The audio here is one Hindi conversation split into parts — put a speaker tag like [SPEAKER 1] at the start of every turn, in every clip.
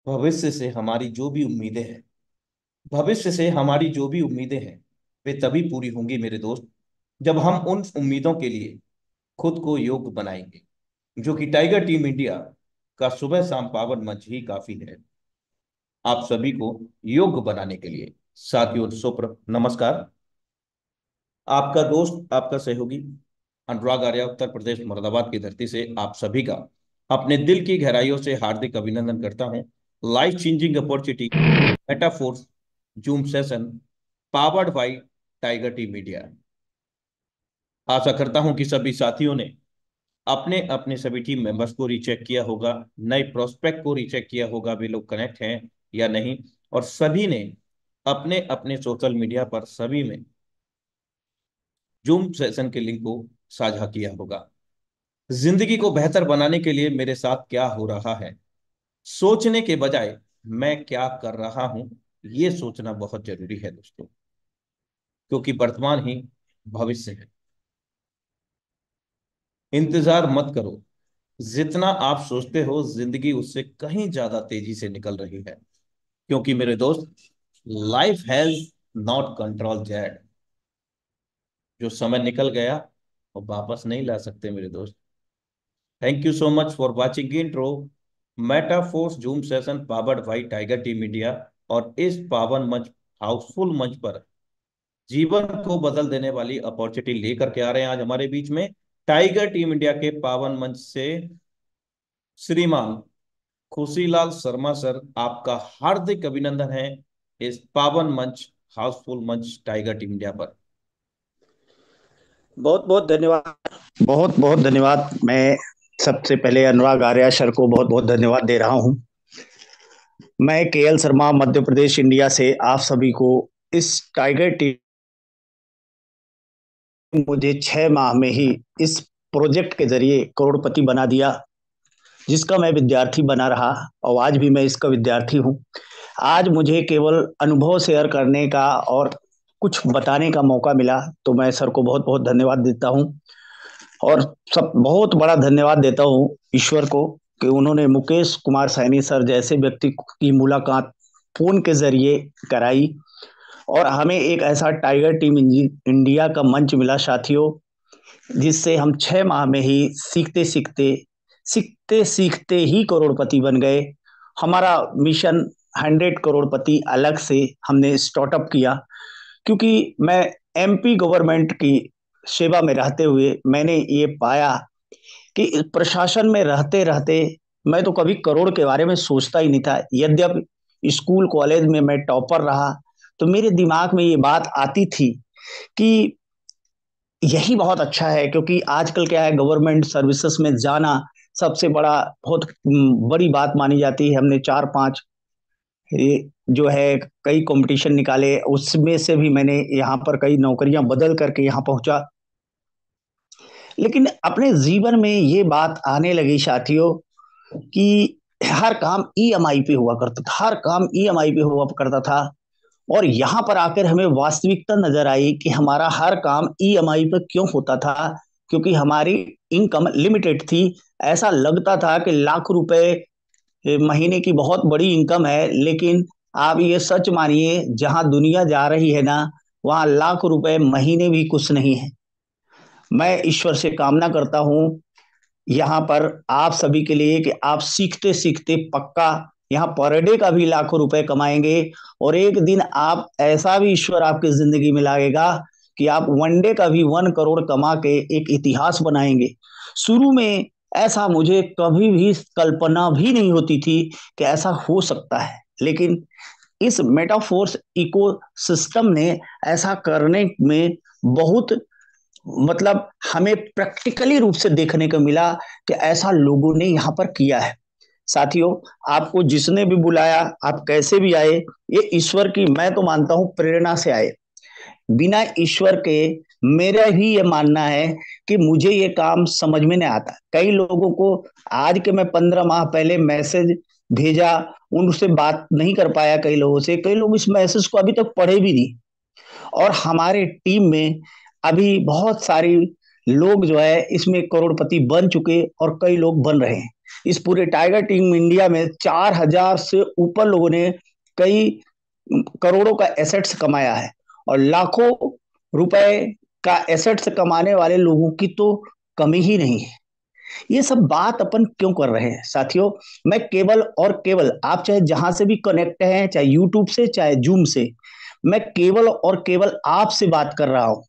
[SPEAKER 1] भविष्य से हमारी जो भी उम्मीदें हैं भविष्य से हमारी जो भी उम्मीदें हैं वे तभी पूरी होंगी मेरे दोस्त, जब हम उन उम्मीदों के लिए खुद को योग्य बनाएंगे, जो कि टाइगर टीम इंडिया का सुबह शाम पावन मंच ही काफी है आप सभी को योग्य बनाने के लिए। साथियों, सुप्र नमस्कार। आपका दोस्त, आपका सहयोगी अनुराग आर्या, उत्तर प्रदेश मुरादाबाद की धरती से आप सभी का अपने दिल की गहराइयों से हार्दिक अभिनंदन करता हूं। Life changing opportunity Metaforce zoom session powered by Tiger Team Media. आशा करता हूं कि सभी साथियों ने अपने अपने सभी टीम मेंबर्स को रीचेक किया होगा, नए प्रोस्पेक्ट को रीचेक किया होगा, वे लोग कनेक्ट हैं या नहीं, और सभी ने अपने अपने सोशल मीडिया पर सभी में जूम सेशन के लिंक को साझा किया होगा। जिंदगी को बेहतर बनाने के लिए मेरे साथ क्या हो रहा है, सोचने के बजाय मैं क्या कर रहा हूं, ये सोचना बहुत जरूरी है दोस्तों, क्योंकि वर्तमान ही भविष्य है। इंतजार मत करो, जितना आप सोचते हो जिंदगी उससे कहीं ज्यादा तेजी से निकल रही है, क्योंकि मेरे दोस्त, life has not control jet. जो समय निकल गया वो वापस नहीं ला सकते मेरे दोस्त। Thank you so much for watching intro Metaforce zoom session powered by Tiger Team India. और इस पावन मंच, हाउसफुल मंच पर जीवन को बदल देने वाली अपॉर्चुनिटी लेकर के आ रहे हैं आज हमारे बीच में टाइगर टीम इंडिया के पावन मंच से श्रीमान खुशीलाल शर्मा सर। आपका हार्दिक अभिनंदन है इस पावन मंच, हाउसफुल मंच टाइगर टीम इंडिया पर।
[SPEAKER 2] बहुत बहुत धन्यवाद। बहुत बहुत धन्यवाद। मैं सबसे पहले अनुराग आर्या सर को बहुत बहुत धन्यवाद दे रहा हूं। मैं केएल शर्मा मध्य प्रदेश इंडिया से आप सभी को इस टाइगर टीम मुझे 6 माह में ही इस प्रोजेक्ट के जरिए करोड़पति बना दिया, जिसका मैं विद्यार्थी बना रहा और आज भी मैं इसका विद्यार्थी हूं। आज मुझे केवल अनुभव शेयर करने का और कुछ बताने का मौका मिला, तो मैं सर को बहुत बहुत धन्यवाद देता हूं। और सब बहुत बड़ा धन्यवाद देता हूँ ईश्वर को कि उन्होंने मुकेश कुमार सैनी सर जैसे व्यक्ति की मुलाकात फोन के जरिए कराई और हमें एक ऐसा टाइगर टीम इंडिया का मंच मिला साथियों, जिससे हम 6 माह में ही सीखते सीखते ही करोड़पति बन गए। हमारा मिशन 100 करोड़पति अलग से हमने स्टार्टअप किया, क्योंकि मैं एमपी गवर्नमेंट की सेवा में रहते हुए मैंने ये पाया कि प्रशासन में रहते रहते मैं तो कभी करोड़ के बारे में सोचता ही नहीं था। यद्यपि स्कूल कॉलेज में मैं टॉपर रहा, तो मेरे दिमाग में ये बात आती थी कि यही बहुत अच्छा है, क्योंकि आजकल क्या है, गवर्नमेंट सर्विसेज में जाना सबसे बड़ा बहुत बड़ी बात मानी जाती है। हमने चार पांच जो है कई कंपटीशन निकाले, उसमें से भी मैंने यहाँ पर कई नौकरियां बदल करके यहाँ पहुंचा। लेकिन अपने जीवन में ये बात आने लगी साथियों कि हर काम ईएमआई पे हुआ करता था, हर काम ईएमआई पे हुआ करता था। और यहां पर आकर हमें वास्तविकता नजर आई कि हमारा हर काम ईएमआई पे क्यों होता था, क्योंकि हमारी इनकम लिमिटेड थी। ऐसा लगता था कि लाख रुपए महीने की बहुत बड़ी इनकम है, लेकिन आप ये सच मानिए, जहां दुनिया जा रही है ना, वहां लाख रुपए महीने भी कुछ नहीं है। मैं ईश्वर से कामना करता हूं यहाँ पर आप सभी के लिए कि आप सीखते सीखते पक्का यहाँ पर डे का भी लाखों रुपए कमाएंगे। और एक दिन आप ऐसा भी ईश्वर आपकी जिंदगी में लाएगा कि आप वन डे का भी 1 करोड़ कमा के एक इतिहास बनाएंगे। शुरू में ऐसा मुझे कभी भी कल्पना भी नहीं होती थी कि ऐसा हो सकता है, लेकिन इस मेटाफोर्स इको सिस्टम ने ऐसा करने में बहुत मतलब हमें प्रैक्टिकली रूप से देखने को मिला कि ऐसा लोगों ने यहाँ पर किया है। साथियों, आपको जिसने भी बुलाया, आप कैसे भी आए, ये ईश्वर की मैं तो मानता हूं प्रेरणा से आए। बिना ईश्वर के मेरा भी ये मानना है कि मुझे ये काम समझ में नहीं आता। कई लोगों को आज के मैं 15 माह पहले मैसेज भेजा, उनसे बात नहीं कर पाया कई लोगों से, कई लोग इस मैसेज को अभी तक पढ़े भी नहीं। और हमारे टीम में अभी बहुत सारी लोग जो है इसमें करोड़पति बन चुके और कई लोग बन रहे हैं। इस पूरे टाइगर टीम इंडिया में 4,000 से ऊपर लोगों ने कई करोड़ों का एसेट्स कमाया है, और लाखों रुपए का एसेट्स कमाने वाले लोगों की तो कमी ही नहीं है। ये सब बात अपन क्यों कर रहे हैं साथियों? मैं केवल और केवल, आप चाहे जहां से भी कनेक्ट हैं, चाहे यूट्यूब से चाहे जूम से, मैं केवल और केवल आपसे बात कर रहा हूं।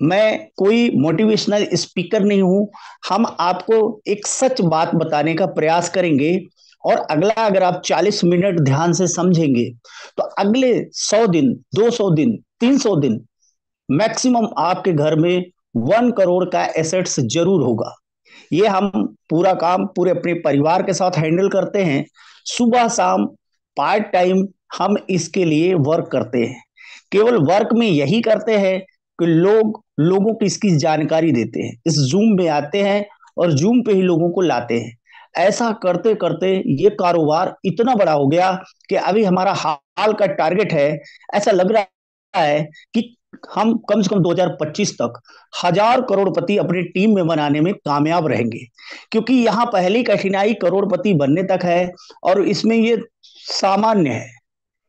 [SPEAKER 2] मैं कोई मोटिवेशनल स्पीकर नहीं हूं। हम आपको एक सच बात बताने का प्रयास करेंगे, और अगला अगर आप 40 मिनट ध्यान से समझेंगे तो अगले 100 दिन, 200 दिन, 300 दिन मैक्सिमम आपके घर में 1 करोड़ का एसेट्स जरूर होगा। ये हम पूरा काम पूरे अपने परिवार के साथ हैंडल करते हैं। सुबह शाम पार्ट टाइम हम इसके लिए वर्क करते हैं। केवल वर्क में यही करते हैं कि लोगों को इसकी जानकारी देते हैं, इस जूम में आते हैं और जूम पे ही लोगों को लाते हैं। ऐसा करते करते ये कारोबार इतना बड़ा हो गया कि अभी हमारा हाल का टारगेट है, ऐसा लग रहा है कि हम कम से कम 2025 तक 1,000 करोड़पति अपनी टीम में बनाने में कामयाब रहेंगे। क्योंकि यहाँ पहली कठिनाई करोड़पति बनने तक है, और इसमें ये सामान्य है।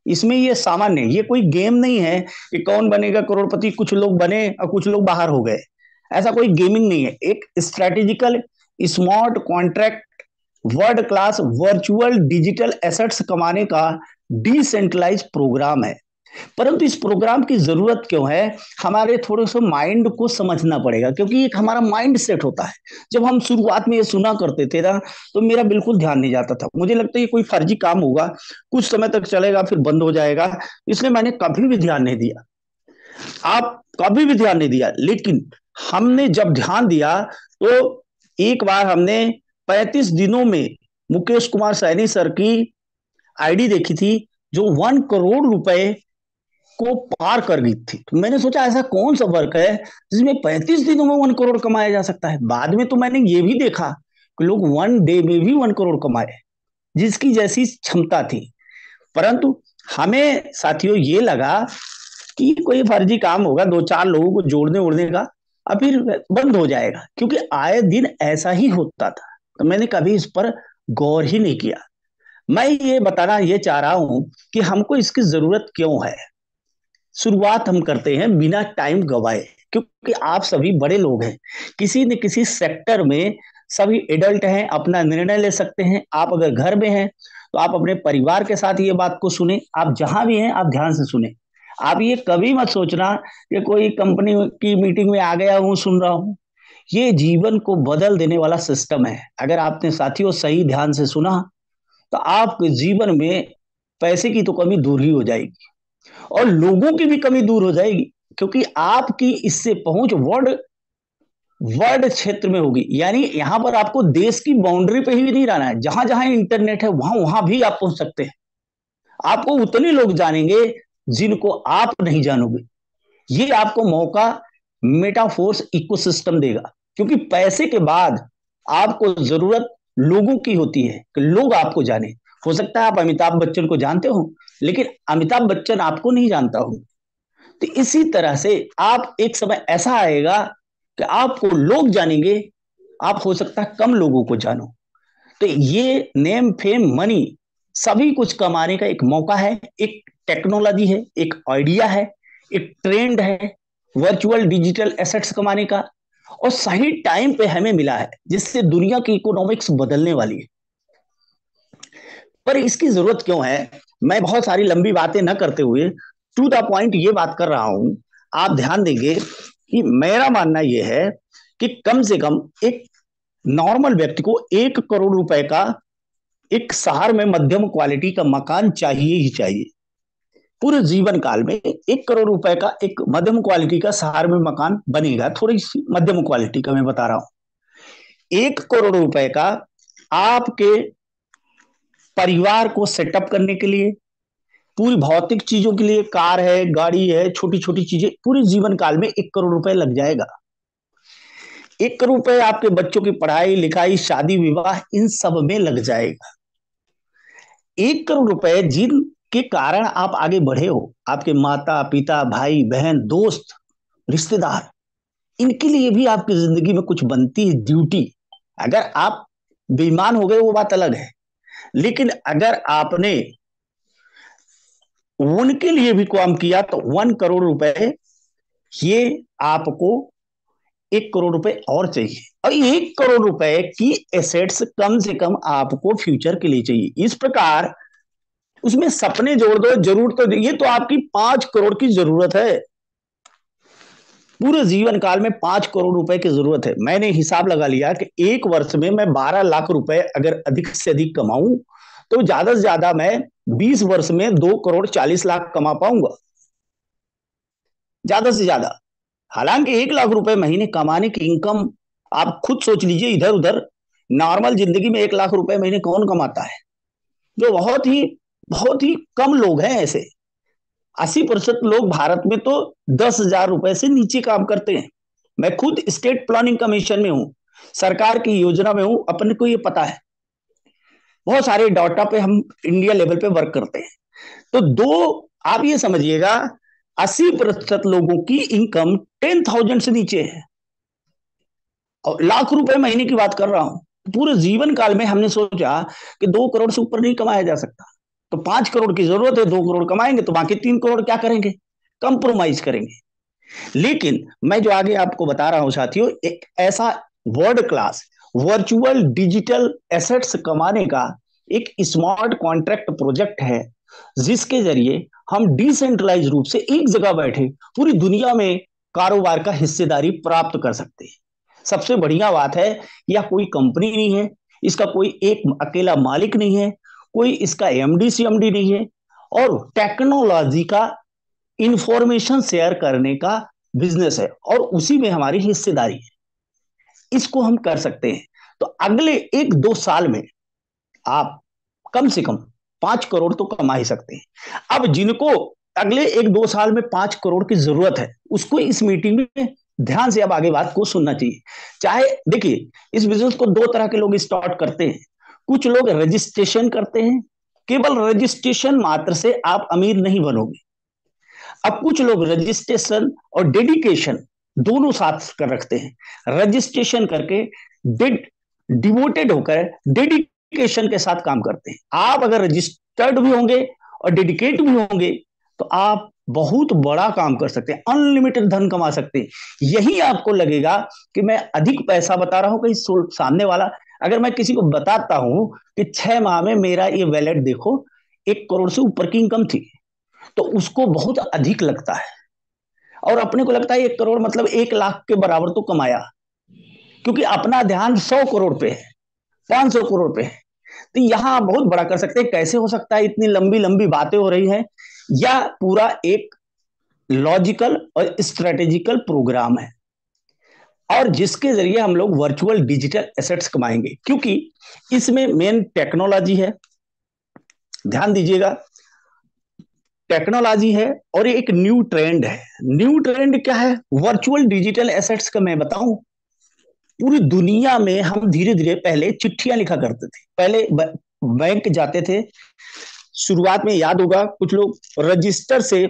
[SPEAKER 2] इसमें ये सामान्य है, ये कोई गेम नहीं है कि कौन बनेगा करोड़पति, कुछ लोग बने और कुछ लोग बाहर हो गए। ऐसा कोई गेमिंग नहीं है। एक strategical, smart contract, world class virtual digital assets कमाने का डिसेंट्रलाइज प्रोग्राम है। परंतु इस प्रोग्राम की जरूरत क्यों है? हमारे थोड़े से माइंड को समझना पड़ेगा, क्योंकि एक हमारा माइंड सेट होता है। जब हम शुरुआत में ये सुना करते थे ना, तो मेरा बिल्कुल ध्यान नहीं जाता था। मुझे लगता है ये कोई फर्जी काम होगा, कुछ समय तक चलेगा फिर बंद हो जाएगा, इसलिए मैंने कभी भी ध्यान नहीं दिया। आप कभी भी ध्यान नहीं दिया, लेकिन हमने जब ध्यान दिया तो एक बार हमने 35 दिनों में मुकेश कुमार सैनी सर की आईडी देखी थी, जो 1 करोड़ रुपए को पार कर गई थी। तो मैंने सोचा ऐसा कौन सा वर्क है जिसमें 35 दिनों में 1 करोड़ कमाया जा सकता है। बाद में तो मैंने ये भी देखा कि लोग 1 डे में भी 1 करोड़ कमाए, जिसकी जैसी क्षमता थी। परंतु हमें साथियों ये लगा कि कोई फर्जी काम होगा, दो चार लोगों को जोड़ने उड़ने का, और फिर बंद हो जाएगा, क्योंकि आए दिन ऐसा ही होता था। तो मैंने कभी इस पर गौर ही नहीं किया। मैं ये बताना ये चाह रहा हूं कि हमको इसकी जरूरत क्यों है। शुरुआत हम करते हैं बिना टाइम गवाए, क्योंकि आप सभी बड़े लोग हैं, किसी न किसी सेक्टर में सभी एडल्ट हैं, अपना निर्णय ले सकते हैं। आप अगर घर में हैं तो आप अपने परिवार के साथ ये बात को सुने, आप जहां भी हैं आप ध्यान से सुने। आप ये कभी मत सोचना कि कोई कंपनी की मीटिंग में आ गया हूं सुन रहा हूं। ये जीवन को बदल देने वाला सिस्टम है। अगर आपने साथियों सही ध्यान से सुना तो आपके जीवन में पैसे की तो कमी दूर ही हो जाएगी, और लोगों की भी कमी दूर हो जाएगी, क्योंकि आपकी इससे पहुंच वर्ल्ड वर्ल्ड क्षेत्र में होगी। यानी यहां पर आपको देश की बाउंड्री पे ही नहीं रहना है, जहां जहां इंटरनेट है वहां वहां भी आप पहुंच सकते हैं। आपको उतने लोग जानेंगे जिनको आप नहीं जानोगे। ये आपको मौका मेटाफोर्स इकोसिस्टम देगा, क्योंकि पैसे के बाद आपको जरूरत लोगों की होती है कि लोग आपको जाने। हो सकता है आप अमिताभ बच्चन को जानते हो, लेकिन अमिताभ बच्चन आपको नहीं जानता हो। तो इसी तरह से आप एक समय ऐसा आएगा कि आपको लोग जानेंगे, आप हो सकता है कम लोगों को जानो। तो ये नेम फेम मनी सभी कुछ कमाने का एक मौका है, एक टेक्नोलॉजी है, एक आइडिया है, एक ट्रेंड है वर्चुअल डिजिटल एसेट्स कमाने का, और सही टाइम पे हमें मिला है, जिससे दुनिया की इकोनॉमिक्स बदलने वाली है। पर इसकी जरूरत क्यों है? मैं बहुत सारी लंबी बातें न करते हुए टू द पॉइंट ये बात कर रहा हूं। आप ध्यान देंगे कि मेरा मानना यह है कि कम से कम एक नॉर्मल व्यक्ति को 1 करोड़ रुपए का एक शहर में मध्यम क्वालिटी का मकान चाहिए ही चाहिए। पूरे जीवन काल में 1 करोड़ रुपए का एक मध्यम क्वालिटी का शहर में मकान बनेगा। थोड़ी सी मध्यम क्वालिटी का मैं बता रहा हूं। 1 करोड़ रुपए का आपके परिवार को सेटअप करने के लिए, पूरी भौतिक चीजों के लिए, कार है, गाड़ी है, छोटी छोटी चीजें, पूरे जीवन काल में 1 करोड़ रुपए लग जाएगा। 1 करोड़ रुपए आपके बच्चों की पढ़ाई लिखाई शादी विवाह इन सब में लग जाएगा। 1 करोड़ रुपए जिनके कारण आप आगे बढ़े हो, आपके माता पिता भाई बहन दोस्त रिश्तेदार, इनके लिए भी आपकी जिंदगी में कुछ बनती है ड्यूटी। अगर आप बेईमान हो गए वो बात अलग है, लेकिन अगर आपने उनके लिए भी काम किया तो 1 करोड़ रुपए, ये आपको 1 करोड़ रुपए और चाहिए। और 1 करोड़ रुपए की एसेट्स कम से कम आपको फ्यूचर के लिए चाहिए। इस प्रकार उसमें सपने जोड़ दो, जरूरत तो ये तो आपकी 5 करोड़ की जरूरत है। पूरे जीवन काल में 5 करोड़ रुपए की जरूरत है। मैंने हिसाब लगा लिया कि एक वर्ष में मैं 12 लाख रुपए अगर अधिक से अधिक कमाऊं तो ज्यादा से ज्यादा मैं 20 वर्ष में 2 करोड़ 40 लाख कमा पाऊंगा, ज्यादा से ज्यादा। हालांकि 1 लाख रुपए महीने कमाने की इनकम आप खुद सोच लीजिए, इधर उधर नॉर्मल जिंदगी में 1 लाख रुपए महीने कौन कमाता है? जो बहुत ही कम लोग हैं ऐसे। 80% लोग भारत में तो 10,000 रुपए से नीचे काम करते हैं। मैं खुद स्टेट प्लानिंग कमीशन में हूं, सरकार की योजना में हूं, अपने को ये पता है। बहुत सारे डाटा पे हम इंडिया लेवल पे वर्क करते हैं। तो आप ये समझिएगा, 80% लोगों की इनकम 10,000 से नीचे है, और लाख रुपए महीने की बात कर रहा हूं। पूरे जीवन काल में हमने सोचा कि 2 करोड़ से ऊपर नहीं कमाया जा सकता, तो 5 करोड़ की जरूरत है, 2 करोड़ कमाएंगे तो बाकी 3 करोड़ क्या करेंगे? कंप्रोमाइज करेंगे। लेकिन मैं जो आगे आपको बता रहा हूं साथियों, एक ऐसा world class virtual digital assets कमाने का एक स्मार्ट कॉन्ट्रैक्ट प्रोजेक्ट है, जिसके जरिए हम डिसेंट्रलाइज रूप से एक जगह बैठे पूरी दुनिया में कारोबार का हिस्सेदारी प्राप्त कर सकते हैं। सबसे बढ़िया बात है, यह कोई कंपनी नहीं है, इसका कोई एक अकेला मालिक नहीं है, कोई इसका एमडी सीएमडी नहीं है, और टेक्नोलॉजी का इंफॉर्मेशन शेयर करने का बिजनेस है, और उसी में हमारी हिस्सेदारी है। इसको हम कर सकते हैं। तो अगले 1-2 साल में आप कम से कम 5 करोड़ तो कमा ही सकते हैं। अब जिनको अगले 1-2 साल में 5 करोड़ की जरूरत है, उसको इस मीटिंग में ध्यान से अब आगे बात को सुनना चाहिए। चाहे देखिए, इस बिजनेस को 2 तरह के लोग स्टार्ट करते हैं। कुछ लोग रजिस्ट्रेशन करते हैं, केवल रजिस्ट्रेशन मात्र से आप अमीर नहीं बनोगे। अब कुछ लोग रजिस्ट्रेशन और डेडिकेशन दोनों साथ कर रखते हैं। रजिस्ट्रेशन करके डिवोटेड होकर डेडिकेशन के साथ काम करते हैं। आप अगर रजिस्टर्ड भी होंगे और डेडिकेट भी होंगे तो आप बहुत बड़ा काम कर सकते हैं, अनलिमिटेड धन कमा सकते हैं। यही आपको लगेगा कि मैं अधिक पैसा बता रहा हूं, कहीं सामने वाला, अगर मैं किसी को बताता हूं कि 6 माह में मेरा ये वैलेट देखो 1 करोड़ से ऊपर की इनकम थी, तो उसको बहुत अधिक लगता है, और अपने को लगता है 1 करोड़ मतलब 1 लाख के बराबर तो कमाया, क्योंकि अपना ध्यान 100 करोड़ पे है, 500 करोड़ पे है। तो यहां बहुत बड़ा कर सकते हैं। कैसे हो सकता है? इतनी लंबी लंबी बातें हो रही हैं, या पूरा एक लॉजिकल और स्ट्रेटेजिकल प्रोग्राम है, और जिसके जरिए हम लोग वर्चुअल डिजिटल एसेट्स कमाएंगे, क्योंकि इसमें मेन टेक्नोलॉजी है। ध्यान दीजिएगा, टेक्नोलॉजी है और एक न्यू ट्रेंड है। न्यू ट्रेंड क्या है? वर्चुअल डिजिटल एसेट्स का मैं बताऊं, पूरी दुनिया में हम धीरे धीरे, पहले चिट्ठियां लिखा करते थे, पहले बैंक जाते थे। शुरुआत में याद होगा, कुछ लोग रजिस्टर से,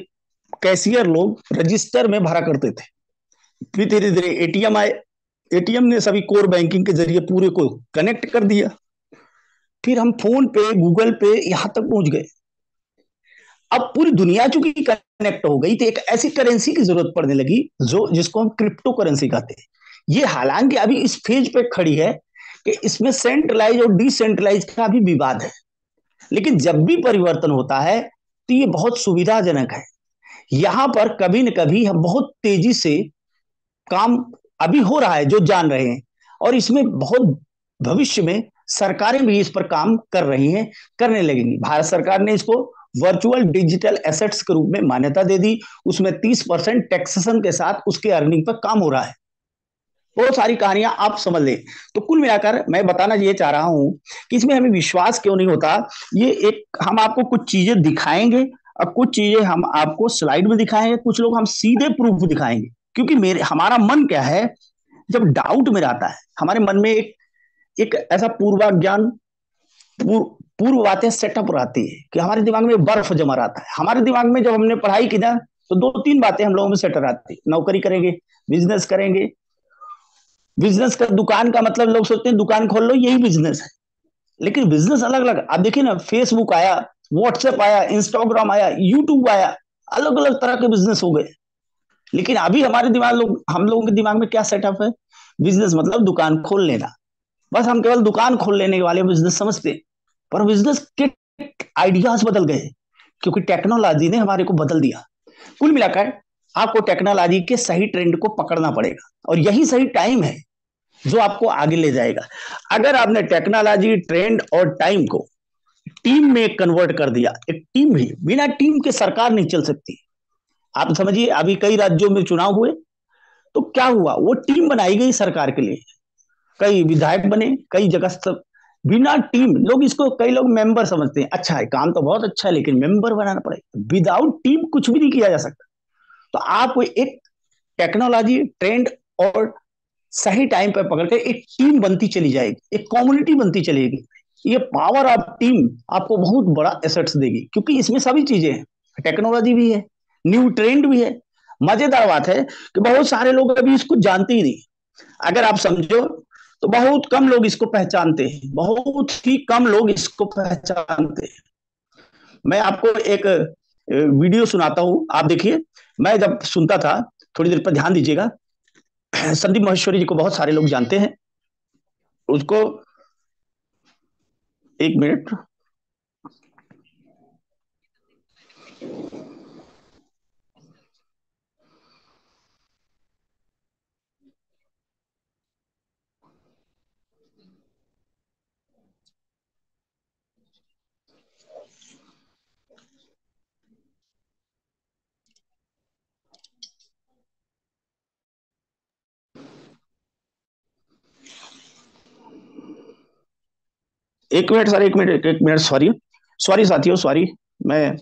[SPEAKER 2] कैशियर लोग रजिस्टर में भरा करते थे। फिर धीरे धीरे एटीएम आए, एटीएम ने सभी कोर बैंकिंग के जरिए पूरे को कनेक्ट कर दिया। फिर हम फोन पे, गूगल पे, यहां तक पहुंच गए। अब पूरी दुनिया चूंकि कनेक्ट हो गई, तो एक ऐसी करेंसी की जरूरत पड़ने लगी जो जिसको हम क्रिप्टो करेंसी कहते हैं। ये हालांकि अभी इस फेज पे खड़ी है कि इसमें सेंट्रलाइज और डिसेंट्रलाइज का भी विवाद है, लेकिन जब भी परिवर्तन होता है तो ये बहुत सुविधाजनक है। यहां पर कभी न कभी हम बहुत तेजी से काम अभी हो रहा है, जो जान रहे हैं, और इसमें बहुत भविष्य में सरकारें भी इस पर काम कर रही हैं, करने लगेंगी। भारत सरकार ने इसको वर्चुअल डिजिटल एसेट्स के रूप में मान्यता दे दी। उसमें 30% टैक्सेशन के साथ उसके अर्निंग पर काम हो रहा है। बहुत सारी कहानियां आप समझ लें। तो कुल मिलाकर मैं बताना ये चाह रहा हूं कि इसमें हमें विश्वास क्यों नहीं होता। ये एक, हम आपको कुछ चीजें दिखाएंगे, और कुछ चीजें हम आपको स्लाइड में दिखाएंगे, कुछ लोग हम सीधे प्रूफ दिखाएंगे। क्योंकि मेरे हमारा मन क्या है, जब डाउट में आता है, हमारे मन में एक ऐसा पूर्वाज्ञान, पूर्व बातें सेटअप रहती है कि हमारे दिमाग में बर्फ जमा रहता है। हमारे दिमाग में जब हमने पढ़ाई की ना, तो 2-3 बातें हम लोगों में सेट रहती है। नौकरी करेंगे, बिजनेस करेंगे, बिजनेस का, दुकान का मतलब लोग सोचते हैं दुकान खोल लो यही बिजनेस है, लेकिन बिजनेस अलग अलग। आप देखिए ना, फेसबुक आया, व्हाट्सएप आया, इंस्टाग्राम आया, यूट्यूब आया, अलग अलग तरह के बिजनेस हो गए। लेकिन अभी हमारे दिमाग लोग हम लोगों के दिमाग में क्या सेटअप है, बिजनेस मतलब दुकान खोल लेना, बस हम केवल दुकान खोल लेने वाले बिजनेस समझते हैं। पर बिजनेस के आइडियाज बदल गए, क्योंकि टेक्नोलॉजी ने हमारे को बदल दिया। कुल मिलाकर आपको टेक्नोलॉजी के सही ट्रेंड को पकड़ना पड़ेगा, और यही सही टाइम है जो आपको आगे ले जाएगा। अगर आपने टेक्नोलॉजी, ट्रेंड और टाइम को टीम में कन्वर्ट कर दिया, एक टीम भी, बिना टीम के सरकार नहीं चल सकती। आप समझिए, अभी कई राज्यों में चुनाव हुए तो क्या हुआ, वो टीम बनाई गई सरकार के लिए, कई विधायक बने, कई जगह सब। बिना टीम, लोग इसको, कई लोग मेंबर समझते हैं, अच्छा है, काम तो बहुत अच्छा है, लेकिन मेंबर बनाना पड़ेगा। विदाउट टीम कुछ भी नहीं किया जा सकता। तो आप एक टेक्नोलॉजी, ट्रेंड और सही टाइम पर पकड़ के एक टीम बनती चली जाएगी, एक कम्युनिटी बनती चलेगी। ये पावर ऑफ टीम आपको बहुत बड़ा एसेट्स देगी, क्योंकि इसमें सभी चीजें हैं, टेक्नोलॉजी भी है, न्यू ट्रेंड भी है। मजेदार बात है कि बहुत सारे लोग अभी इसको जानते ही नहीं। अगर आप समझो तो बहुत कम लोग इसको पहचानते हैं, बहुत ही कम लोग इसको पहचानते हैं। मैं आपको एक वीडियो सुनाता हूं, आप देखिए। मैं जब सुनता था, थोड़ी देर पर ध्यान दीजिएगा। संदीप महेश्वरी जी को बहुत सारे लोग जानते हैं, उसको, एक मिनट। एक मिनट सर, एक मिनट, एक मिनट, सॉरी, सॉरी साथियों, सॉरी। मैं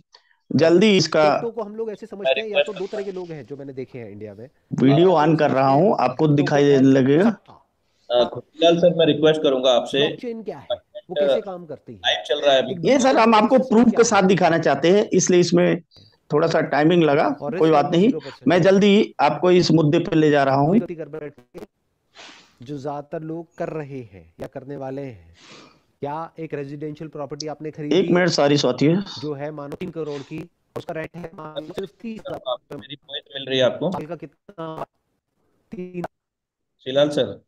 [SPEAKER 2] जल्दी इसका
[SPEAKER 3] क्रिप्टो को हम लोग ऐसे
[SPEAKER 1] मैं
[SPEAKER 3] समझते हैं, या तो
[SPEAKER 1] रिक्वेस्ट
[SPEAKER 3] दो तरह के लोग हैं जो मैंने देखे हैं इंडिया में।
[SPEAKER 2] वीडियो
[SPEAKER 3] या तो
[SPEAKER 2] ऑन
[SPEAKER 3] वो
[SPEAKER 2] कर रहा
[SPEAKER 3] समझते हैं
[SPEAKER 2] हूं, आपको
[SPEAKER 3] क्रिप्टो को
[SPEAKER 2] दिखाई देने
[SPEAKER 3] एज
[SPEAKER 2] लगेगा।
[SPEAKER 3] सट्टा।
[SPEAKER 1] खुशहाल सर, मैं रिक्वेस्ट करूंगा आपसे।
[SPEAKER 3] ब्लॉकचेन क्या है, वो कैसे काम करती है,
[SPEAKER 1] लाइव चल रहा है अभी।
[SPEAKER 3] एक
[SPEAKER 2] ये सर हम
[SPEAKER 3] डिसेंट्रलाइज्ड
[SPEAKER 2] आपको
[SPEAKER 3] सिस्टम
[SPEAKER 2] प्रूफ
[SPEAKER 3] क्या
[SPEAKER 2] के साथ
[SPEAKER 3] होता
[SPEAKER 2] दिखाना चाहते हैं, इसलिए इसमें थोड़ा सा टाइमिंग लगा।
[SPEAKER 3] है, और
[SPEAKER 2] कोई
[SPEAKER 3] रिस्क
[SPEAKER 2] बात
[SPEAKER 3] लेवल
[SPEAKER 2] नहीं,
[SPEAKER 3] 0%
[SPEAKER 2] मैं
[SPEAKER 3] है।
[SPEAKER 2] जल्दी आपको इस मुद्दे पर ले जा रहा हूं।
[SPEAKER 3] वही गलती कर बैठे जो ज्यादातर लोग कर रहे हैं या करने वाले हैं। क्या एक रेजिडेंशियल प्रॉपर्टी आपने
[SPEAKER 2] एक
[SPEAKER 3] खरीदी
[SPEAKER 2] मिनट, सॉरी साथियों।
[SPEAKER 3] जो है मानो 3 करोड़ की, उसका रेंट है मानो सिर्फ 30,000
[SPEAKER 1] आपको मेरी वॉइस मिल रही है आपको?
[SPEAKER 3] साल का कितना, 3।
[SPEAKER 1] शिलाल सर,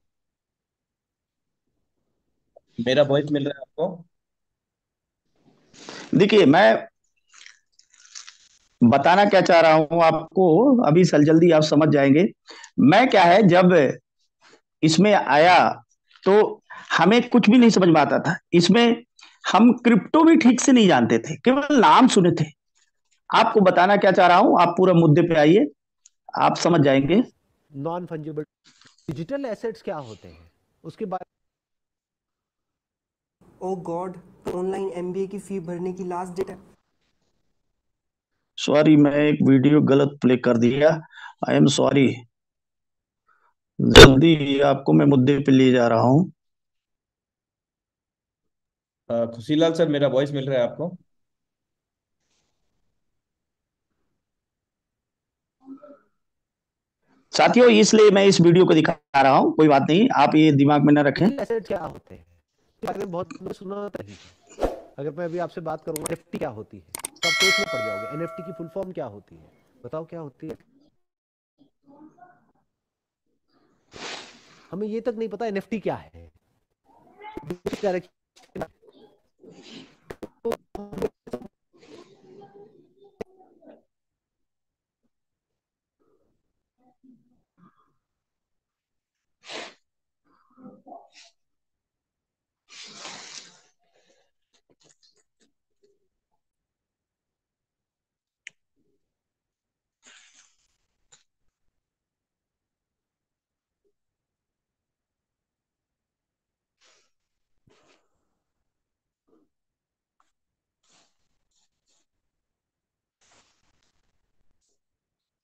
[SPEAKER 1] मेरा वॉइस मिल रहा है आपको?
[SPEAKER 2] देखिए, मैं बताना क्या चाह रहा हूं आपको, अभी सल जल्दी आप समझ जाएंगे। मैं क्या है, जब इसमें आया तो हमें कुछ भी नहीं समझ में आता था इसमें। हम क्रिप्टो भी ठीक से नहीं जानते थे, केवल नाम सुने थे। आपको बताना क्या चाह रहा हूं, आप पूरा मुद्दे पे आइए, आप समझ जाएंगे।
[SPEAKER 3] नॉन फंजिबल डिजिटल एसेट्स क्या होते हैं उसके बारे
[SPEAKER 4] ओ गॉड, ऑनलाइन एमबीए की फी भरने की लास्ट डेट है।
[SPEAKER 2] सॉरी, मैं एक वीडियो गलत प्ले कर दिया, आई एम सॉरी। जल्दी आपको मैं मुद्दे पे ले जा रहा हूं।
[SPEAKER 1] खुशीलाल सर, मेरा वॉइस मिल रहा है आपको?
[SPEAKER 2] साथियों, इसलिए मैं इस वीडियो को दिखा रहा हूं, कोई बात नहीं, आप ये दिमाग में न रखें।
[SPEAKER 3] डिजिटल एसेट्स क्या होते हैं इसके बारे में बहुत लोग सुना नहीं है। अगर मैं अभी आपसे बात करूंगा एनएफटी क्या होती है तो आप सोच में पड़ जाओगे एनएफटी की फुल फॉर्म क्या होती है। बताओ क्या होती है, हमें ये तक नहीं पता एनएफटी क्या है।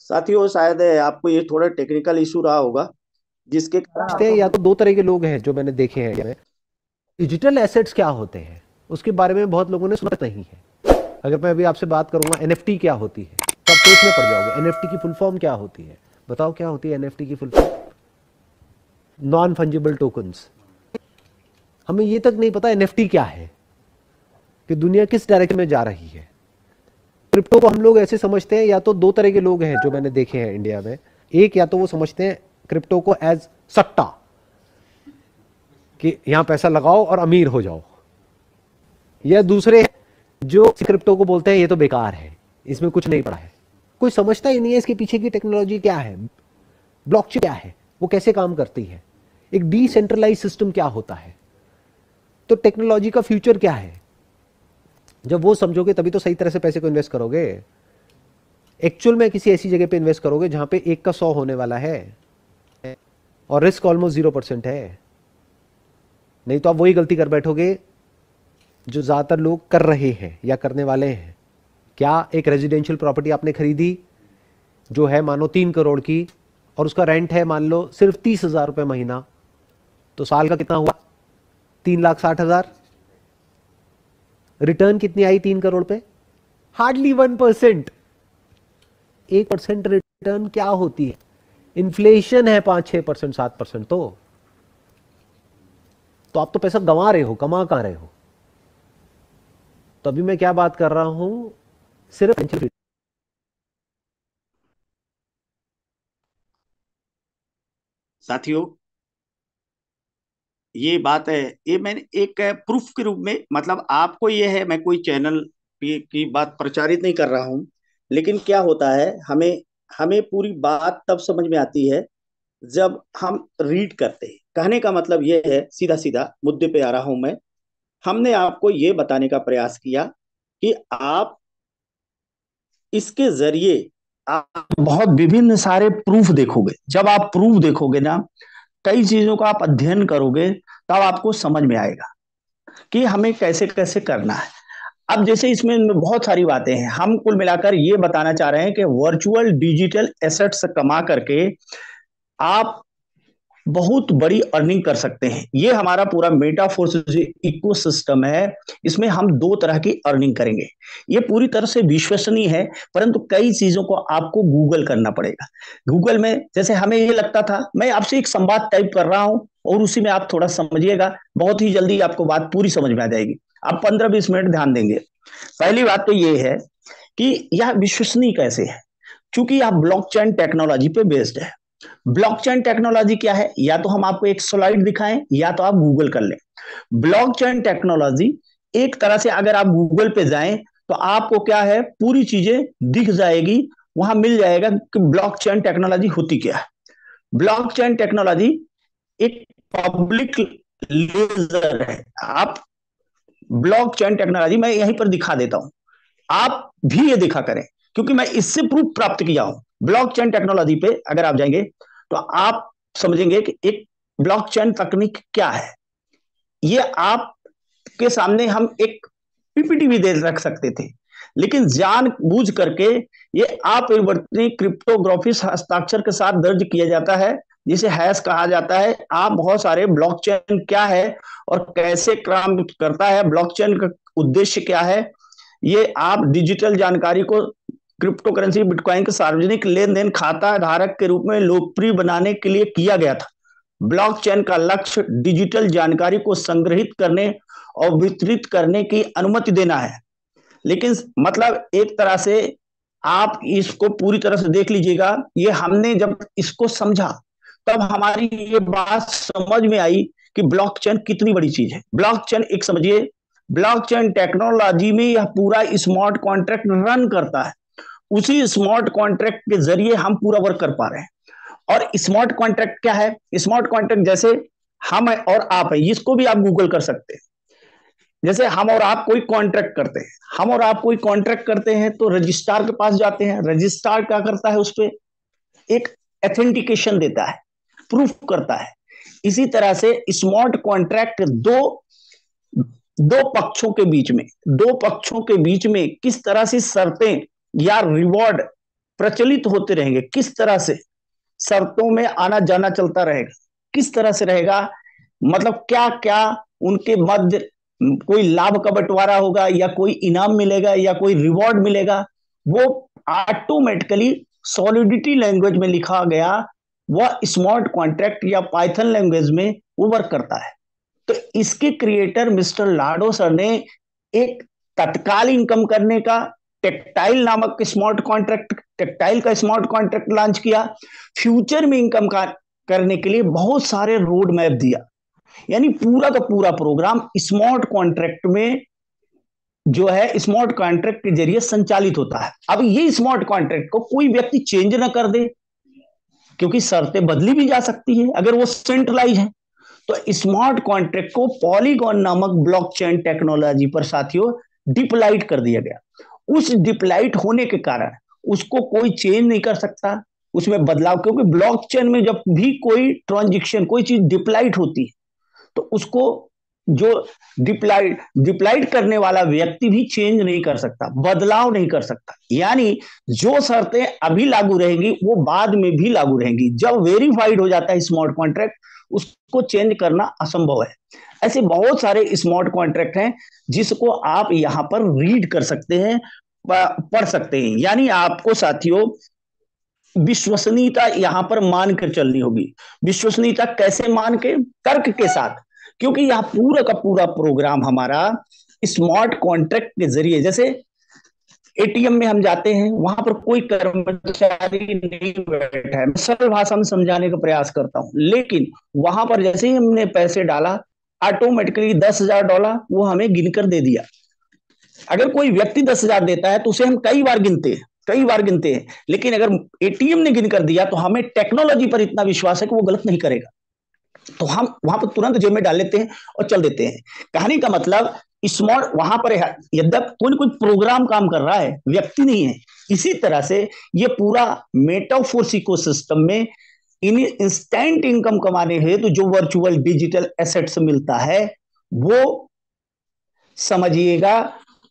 [SPEAKER 2] साथियों, शायद आपको ये थोड़ा टेक्निकल इशू रहा होगा, जिसके कारण
[SPEAKER 3] समझते हैं, या तो दो तरह के लोग हैं जो मैंने देखे हैं। डिजिटल एसेट्स क्या होते हैं उसके बारे में बहुत लोगों ने सुना नहीं है। अगर मैं अभी आपसे बात करूंगा एनएफटी क्या होती है तो आप सोच में पड़ जाओगे एनएफटी की फुल फॉर्म क्या होती है। बताओ क्या होती है एनएफटी की full form. Non fungible tokens. हमें ये तक नहीं पता एनएफटी क्या है, कि दुनिया किस डायरेक्शन में जा रही है। क्रिप्टो को हम लोग ऐसे समझते हैं, या तो दो तरह के लोग हैं जो मैंने देखे हैं इंडिया में। एक, या तो वो समझते हैं क्रिप्टो को एज सट्टा, कि यहां पैसा लगाओ और अमीर हो जाओ, या दूसरे जो क्रिप्टो को बोलते हैं ये तो बेकार है, इसमें कुछ नहीं पड़ा है, कोई समझता ही नहीं है इसके पीछे की टेक्नोलॉजी क्या है, ब्लॉकचेन क्या है, वो कैसे काम करती है, एक डिसेंट्रलाइज सिस्टम क्या होता है, तो टेक्नोलॉजी का फ्यूचर क्या है। जब वो समझोगे तभी तो सही तरह से पैसे को इन्वेस्ट करोगे। एक्चुअल में किसी ऐसी जगह पे इन्वेस्ट करोगे जहां पे 1 का 100 होने वाला है और रिस्क ऑलमोस्ट 0% है। नहीं तो आप वही गलती कर बैठोगे जो ज्यादातर लोग कर रहे हैं या करने वाले हैं। क्या एक रेजिडेंशियल प्रॉपर्टी आपने खरीदी जो है मानो 3 करोड़ की, और उसका रेंट है मान लो सिर्फ 30,000 रुपये महीना, तो साल का कितना हुआ? 3,60,000। रिटर्न कितनी आई 3 करोड़ पे? हार्डली 1%। 1% रिटर्न क्या होती है? इन्फ्लेशन है 5-6%, 7%। तो आप तो पैसा गंवा रहे हो, कमा कहां रहे हो? तो अभी मैं क्या बात कर रहा हूं, सिर्फ
[SPEAKER 2] साथियों, ये बात है, ये मैंने एक प्रूफ के रूप में, मतलब आपको ये है, मैं कोई चैनल की बात प्रचारित नहीं कर रहा हूं, लेकिन क्या होता है, हमें हमें पूरी बात तब समझ में आती है जब हम रीड करते हैं। कहने का मतलब ये है, सीधा सीधा मुद्दे पे आ रहा हूं मैं। हमने आपको ये बताने का प्रयास किया कि आप इसके जरिए आप बहुत विभिन्न सारे प्रूफ देखोगे। जब आप प्रूफ देखोगे ना, कई चीजों का आप अध्ययन करोगे, तब आपको समझ में आएगा कि हमें कैसे कैसे करना है। अब जैसे इसमें बहुत सारी बातें हैं, हम कुल मिलाकर ये बताना चाह रहे हैं कि वर्चुअल डिजिटल एसेट्स कमा करके आप बहुत बड़ी अर्निंग कर सकते हैं। ये हमारा पूरा मेटाफोर्स इकोसिस्टम है, इसमें हम दो तरह की अर्निंग करेंगे। ये पूरी तरह से विश्वसनीय है, परंतु कई चीजों को आपको गूगल करना पड़ेगा। गूगल में जैसे हमें ये लगता था, मैं आपसे एक संवाद टाइप कर रहा हूं और उसी में आप थोड़ा समझिएगा, बहुत ही जल्दी आपको बात पूरी समझ में आ जाएगी। आप 15-20 मिनट ध्यान देंगे। पहली बात तो ये है कि यह विश्वसनीय कैसे है, चूंकि यह ब्लॉकचेन टेक्नोलॉजी पे बेस्ड है। ब्लॉकचेन टेक्नोलॉजी क्या है, या तो हम आपको एक स्लाइड दिखाएं या तो आप गूगल कर लें। ब्लॉकचेन टेक्नोलॉजी एक तरह से, अगर आप गूगल पे जाएं तो आपको क्या है, पूरी चीजें दिख जाएगी, वहां मिल जाएगा कि ब्लॉकचेन टेक्नोलॉजी होती क्या है। ब्लॉकचेन टेक्नोलॉजी एक पब्लिक लेजर है। आप ब्लॉकचेन टेक्नोलॉजी मैं यहीं पर दिखा देता हूं, आप भी ये देखा करें, क्योंकि मैं इससे प्रूफ प्राप्त किया हूं। ब्लॉकचेन टेक्नोलॉजी पे अगर आप जाएंगे तो आप समझेंगे कि एक ब्लॉकचेन तकनीक क्या है। ये आपके सामने हम एक पीपीटी भी दे रख सकते थे, लेकिन जानबूझ करके ये अपरिवर्तनीय क्रिप्टोग्राफिक हस्ताक्षर के साथ दर्ज किया जाता है, जिसे हैश कहा जाता है। आप बहुत सारे ब्लॉकचेन क्या है और कैसे काम करता है, ब्लॉकचेन का उद्देश्य क्या है, ये आप डिजिटल जानकारी को क्रिप्टो करेंसी बिटकॉइन के सार्वजनिक लेन देन खाता धारक के रूप में लोकप्रिय बनाने के लिए किया गया था। ब्लॉकचेन का लक्ष्य डिजिटल जानकारी को संग्रहित करने और वितरित करने की अनुमति देना है। लेकिन मतलब एक तरह से आप इसको पूरी तरह से देख लीजिएगा, ये हमने जब इसको समझा तब हमारी ये बात समझ में आई कि ब्लॉकचेन कितनी बड़ी चीज है। ब्लॉकचेन एक समझिए, ब्लॉकचेन टेक्नोलॉजी में यह पूरा स्मार्ट कॉन्ट्रैक्ट रन करता है। उसी स्मार्ट कॉन्ट्रैक्ट के जरिए हम पूरा वर्क कर पा रहे हैं। और स्मार्ट कॉन्ट्रैक्ट क्या है? स्मार्ट कॉन्ट्रैक्ट जैसे हम है और आप है, इसको भी आप गूगल कर सकते हैं। जैसे हम और आप कोई कॉन्ट्रैक्ट करते हैं, हम और आप कोई कॉन्ट्रैक्ट करते हैं तो रजिस्ट्रार के पास जाते हैं। रजिस्ट्रार क्या करता है, उस पर एक एथेंटिकेशन देता है, प्रूफ करता है। इसी तरह से स्मार्ट कॉन्ट्रैक्ट दो दो पक्षों के बीच में, दो पक्षों के बीच में किस तरह से शर्तें या रिवॉर्ड प्रचलित होते रहेंगे, किस तरह से शर्तों में आना जाना चलता रहेगा, किस तरह से रहेगा, मतलब क्या क्या उनके मध्य कोई लाभ का बंटवारा होगा या कोई इनाम मिलेगा या कोई रिवॉर्ड मिलेगा, वो ऑटोमेटिकली सॉलिडिटी लैंग्वेज में लिखा गया वह स्मार्ट कॉन्ट्रैक्ट या पाइथन लैंग्वेज में वो वर्क करता है। तो इसके क्रिएटर मिस्टर लाडो सर ने एक तत्काल इनकम करने का टेक्टाइल नामक स्मार्ट कॉन्ट्रैक्ट, टेक्टाइल का स्मार्ट कॉन्ट्रैक्ट लॉन्च किया। फ्यूचर में इनकम का करने के लिए बहुत सारे रोड मैप दिया। यानी पूरा का पूरा प्रोग्राम स्मार्ट कॉन्ट्रैक्ट में जो है स्मार्ट कॉन्ट्रैक्ट के जरिए संचालित होता है। अब ये स्मार्ट कॉन्ट्रैक्ट को कोई व्यक्ति चेंज ना कर दे, क्योंकि शर्तें बदली भी जा सकती है अगर वो सेंट्रलाइज है। तो स्मार्ट कॉन्ट्रैक्ट को पॉलीगॉन नामक ब्लॉकचेन टेक्नोलॉजी पर साथियों डिप्लॉइड कर दिया गया। उस डिप्लॉइड होने के कारण उसको कोई चेंज नहीं कर सकता, उसमें बदलाव, क्योंकि ब्लॉकचेन में जब भी कोई ट्रांजेक्शन, कोई चीज डिप्लॉइड होती है तो उसको जो डिप्लॉइड करने वाला व्यक्ति भी चेंज नहीं कर सकता, बदलाव नहीं कर सकता। यानी जो शर्तें अभी लागू रहेंगी वो बाद में भी लागू रहेंगी। जब वेरीफाइड हो जाता है स्मार्ट कॉन्ट्रैक्ट, उसको चेंज करना असंभव है। ऐसे बहुत सारे स्मार्ट कॉन्ट्रैक्ट हैं जिसको आप यहां पर रीड कर सकते हैं, पढ़ सकते हैं। यानी आपको साथियों विश्वसनीयता यहां पर मानकर चलनी होगी। विश्वसनीयता कैसे मान के? तर्क के साथ, क्योंकि यह पूरा का पूरा प्रोग्राम हमारा स्मार्ट कॉन्ट्रैक्ट के जरिए, जैसे एटीएम में हम जाते हैं, वहां पर कोई कर्मचारी नहीं बैठा है, मैं सरल भाषा में समझाने का प्रयास करता हूं, लेकिन वहां पर जैसे ही हमने पैसे डाला, ऑटोमेटिकली $10,000 वो हमें गिनकर दे दिया। अगर कोई व्यक्ति 10,000 देता है तो उसे हम कई बार गिनते हैं, लेकिन अगर एटीएम ने गिनकर दिया तो हमें टेक्नोलॉजी पर इतना विश्वास है कि वो गलत नहीं करेगा, तो हम वहां पर तुरंत जेब में डाल लेते हैं और चल देते हैं। कहने का मतलब स्मार्ट वहां पर यद्यप कोई कोई प्रोग्राम काम कर रहा है, व्यक्ति नहीं है। इसी तरह से ये पूरा मेटाफोर्स इकोसिस्टम में इन इंस्टेंट इनकम कमाने हेतु जो वर्चुअल डिजिटल एसेट्स मिलता है वो समझिएगा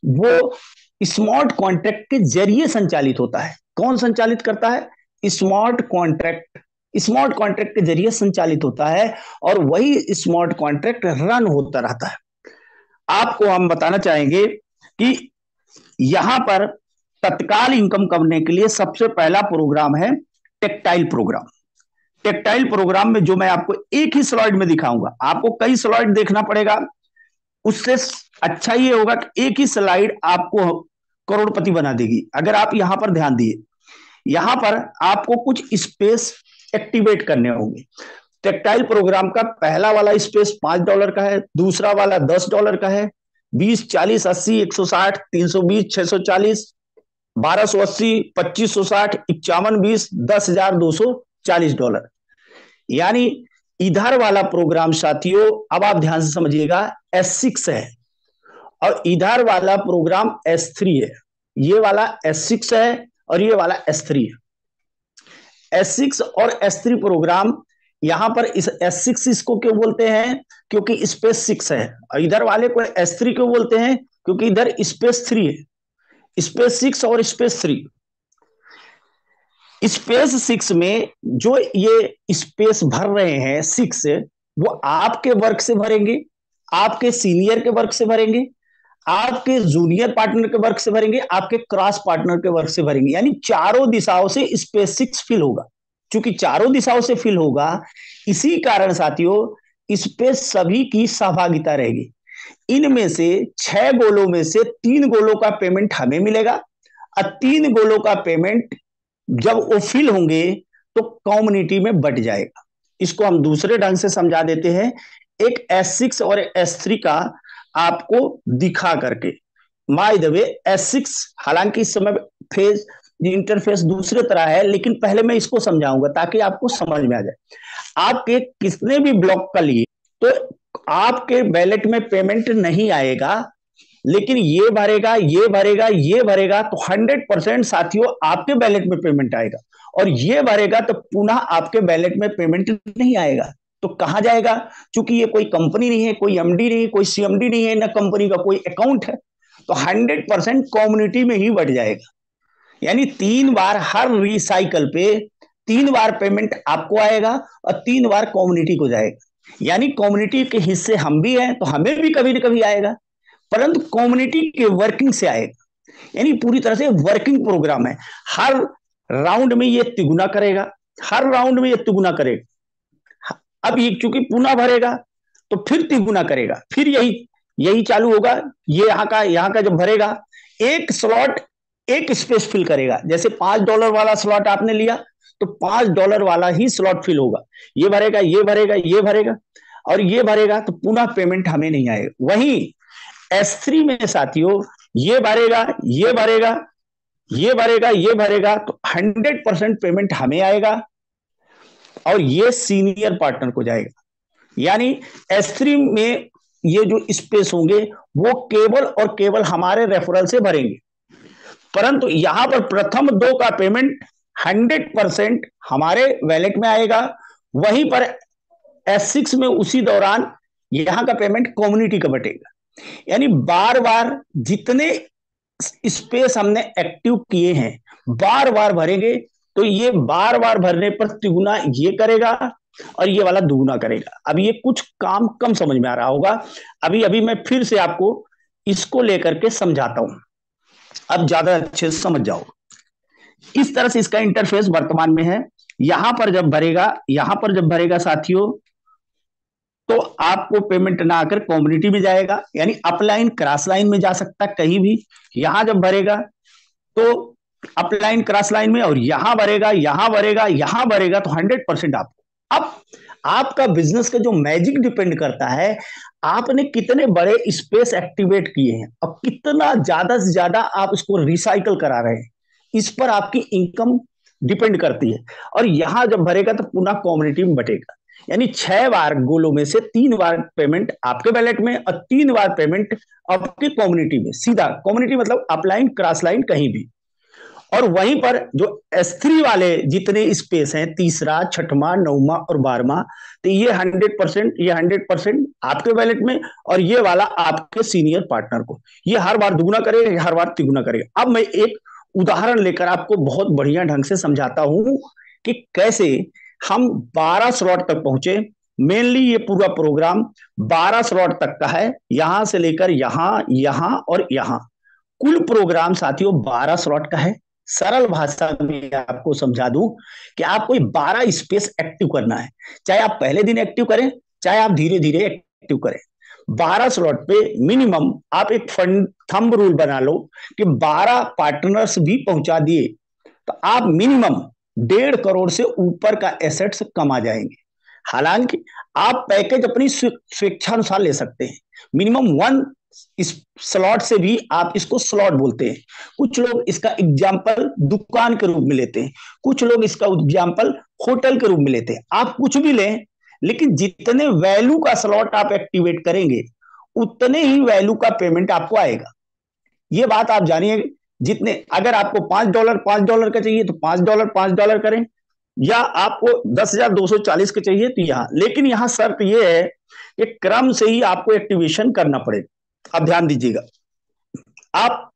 [SPEAKER 2] वो स्मार्ट कॉन्ट्रैक्ट के जरिए संचालित होता है। कौन संचालित करता है? Smart contract. स्मार्ट कॉन्ट्रैक्ट के जरिए संचालित होता है और वही स्मार्ट कॉन्ट्रैक्ट रन होता रहता है। आपको हम बताना चाहेंगे कि यहां पर तत्काल इनकम करने के लिए सबसे पहला प्रोग्राम है टेक्टाइल प्रोग्राम। टेक्टाइल प्रोग्राम में जो मैं आपको एक ही स्लाइड में दिखाऊंगा, आपको कई स्लाइड देखना पड़ेगा, उससे अच्छा ये होगा कि एक ही स्लाइड आपको करोड़पति बना देगी। अगर आप यहां पर ध्यान दिए, यहां पर आपको कुछ स्पेस एक्टिवेट करने होंगे। टेक्टाइल प्रोग्राम का पहला वाला स्पेस $5 का है, दूसरा वाला $10 का है, 20, 40, 80, 160, 320, 640, 1280, 2560, 51, 20, $10,240। यानी इधर वाला प्रोग्राम साथियों, अब आप ध्यान से समझिएगा, S6 है और इधर वाला प्रोग्राम S3 है। ये वाला S6 है और ये वाला S3 है। S6 और S3 प्रोग्राम, यहां पर इस S6 इसको क्यों बोलते हैं? क्योंकि स्पेस 6 है, और इधर वाले को S3 क्यों बोलते हैं? क्योंकि इधर स्पेस 3 है। स्पेस 6 और स्पेस 3। स्पेस 6 में जो ये स्पेस भर रहे हैं 6, वो आपके वर्क से भरेंगे, आपके सीनियर के वर्क से भरेंगे, आपके जूनियर पार्टनर के वर्क से भरेंगे, आपके क्रॉस पार्टनर के वर्क से भरेंगे। यानी चारों दिशाओं से स्पेस 6 फिल होगा। चूंकि चारों दिशाओं से फिल होगा, इसी कारण साथियों स्पेस सभी की सहभागिता रहेगी। इनमें से 6 गोलों में से 3 गोलों का पेमेंट हमें मिलेगा और 3 गोलों का पेमेंट जब वो फिल होंगे तो कम्युनिटी में बट जाएगा। इसको हम दूसरे ढंग से समझा देते हैं, एक S6 और S3 का आपको दिखा करके। बाय द वे S6, हालांकि इस समय फेज इंटरफेस दूसरे तरह है, लेकिन पहले मैं इसको समझाऊंगा ताकि आपको समझ में आ जाए। आपके किसने भी ब्लॉक कर लिए तो आपके बैलेट में पेमेंट नहीं आएगा, लेकिन ये भरेगा, ये भरेगा, ये भरेगा तो 100% साथियों आपके बैलेट में पेमेंट आएगा, और ये भरेगा तो पुनः आपके बैलेट में पेमेंट नहीं आएगा। तो कहां जाएगा? चूंकि ये कोई कंपनी नहीं है, कोई एमडी नहीं है, कोई सीएमडी नहीं है, ना कंपनी का कोई अकाउंट है, तो 100% कम्युनिटी में ही बढ़ जाएगा। यानी 3 बार हर रिसाइकल पे 3 बार पेमेंट आपको आएगा और 3 बार कम्युनिटी को जाएगा। यानी कम्युनिटी के हिस्से हम भी हैं तो हमें भी कभी न कभी आएगा, परंतु कम्युनिटी के वर्किंग से आएगा। यानी पूरी तरह से वर्किंग प्रोग्राम है। हर राउंड में ये तिगुना करेगा, हर राउंड में ये तिगुना करेगा। अब ये चूंकि पुनः भरेगा तो फिर तिगुना करेगा, फिर यही यही चालू होगा। ये यहाँ का जब भरेगा, एक स्लॉट एक स्पेस फिल करेगा। जैसे $5 वाला स्लॉट आपने लिया तो $5 वाला ही स्लॉट फिल होगा। ये भरेगा, ये भरेगा, ये भरेगा और ये भरेगा, तो पुनः पेमेंट हमें नहीं आएगा। वहीं S3 में साथियों ये भरेगा, ये भरेगा, ये भरेगा, ये भरेगा, तो 100% पेमेंट हमें आएगा और ये सीनियर पार्टनर को जाएगा। यानी S3 में ये जो स्पेस होंगे वो केवल और केवल हमारे रेफरल से भरेंगे, परंतु यहां पर प्रथम 2 का पेमेंट 100% हमारे वैलेट में आएगा। वहीं पर S6 में उसी दौरान यहां का पेमेंट कम्युनिटी का बटेगा। यानी बार बार जितने स्पेस हमने एक्टिव किए हैं बार बार भरेंगे, तो ये बार बार भरने पर तिगुना ये करेगा और ये वाला दुगुना करेगा। अब ये कुछ काम कम समझ में आ रहा होगा, अभी अभी मैं फिर से आपको इसको लेकर के समझाता हूं, अब ज्यादा अच्छे से समझ जाओ। इस तरह से इसका इंटरफेस वर्तमान में है। यहां पर जब भरेगा साथियों, तो आपको पेमेंट ना आकर कम्युनिटी में जाएगा, यानी अपलाइन क्रॉस लाइन में जा सकता है कहीं भी। यहां जब भरेगा तो अपलाइन क्रॉस लाइन में, और यहां भरेगा, यहां भरेगा, यहां भरेगा, तो 100% आपको। अब आपका बिजनेस का जो मैजिक डिपेंड करता है आपने कितने बड़े स्पेस एक्टिवेट किए हैं और कितना ज्यादा से ज्यादा आप इसको रिसाइकल करा रहे हैं, इस पर आपकी इनकम डिपेंड करती है। और यहां जब भरेगा तो पुनः कम्युनिटी में बटेगा, यानी 6 बार गोलों में से 3 बार पेमेंट आपके वैलेट में और 3 बार पेमेंट आपकी कम्युनिटी में। सीधा कम्युनिटी मतलब अपलाइन क्रॉस लाइन कहीं भी। और वहीं पर जो S3 वाले जितने स्पेस हैं, तीसरा, छठवां, 9वां और 12वां, तो ये 100% आपके वैलेट में और ये वाला आपके सीनियर पार्टनर को। ये हर बार दुगुना करेगा, हर बार तिगुना करेगा। अब मैं एक उदाहरण लेकर आपको बहुत बढ़िया ढंग से समझाता हूं कि कैसे हम 12 स्लॉट तक पहुंचे। मेनली ये पूरा प्रोग्राम 12 स्लॉट तक का है, यहां से लेकर यहां, यहां और यहां। कुल प्रोग्राम साथियों 12 स्लॉट का है। सरल भाषा में आपको समझा दूं कि आपको 12 स्पेस एक्टिव करना है, चाहे आप पहले दिन एक्टिव करें, चाहे आप धीरे धीरे एक्टिव करें। 12 स्लॉट पे मिनिमम आप एक थंब रूल बना लो कि 12 पार्टनर्स भी पहुंचा दिए तो आप मिनिमम 1.5 करोड़ से ऊपर का एसेट्स कमा जाएंगे। हालांकि आप पैकेज अपनी स्वेच्छानुसार ले सकते हैं। मिनिमम 1 इस स्लॉट से भी आप इसको स्लॉट बोलते हैं। कुछ लोग इसका एग्जाम्पल दुकान के रूप में लेते हैं, कुछ लोग इसका एग्जाम्पल होटल के रूप में लेते हैं। आप कुछ भी लें, लेकिन जितने वैल्यू का स्लॉट आप एक्टिवेट करेंगे उतने ही वैल्यू का पेमेंट आपको आएगा। ये बात आप जानिए। जितने, अगर आपको $5 का चाहिए तो $5 करें, या आपको 10,240 का चाहिए तो यहां। लेकिन यहां शर्त यह है कि क्रम से ही आपको एक्टिवेशन करना पड़ेगा। अब ध्यान दीजिएगा, आप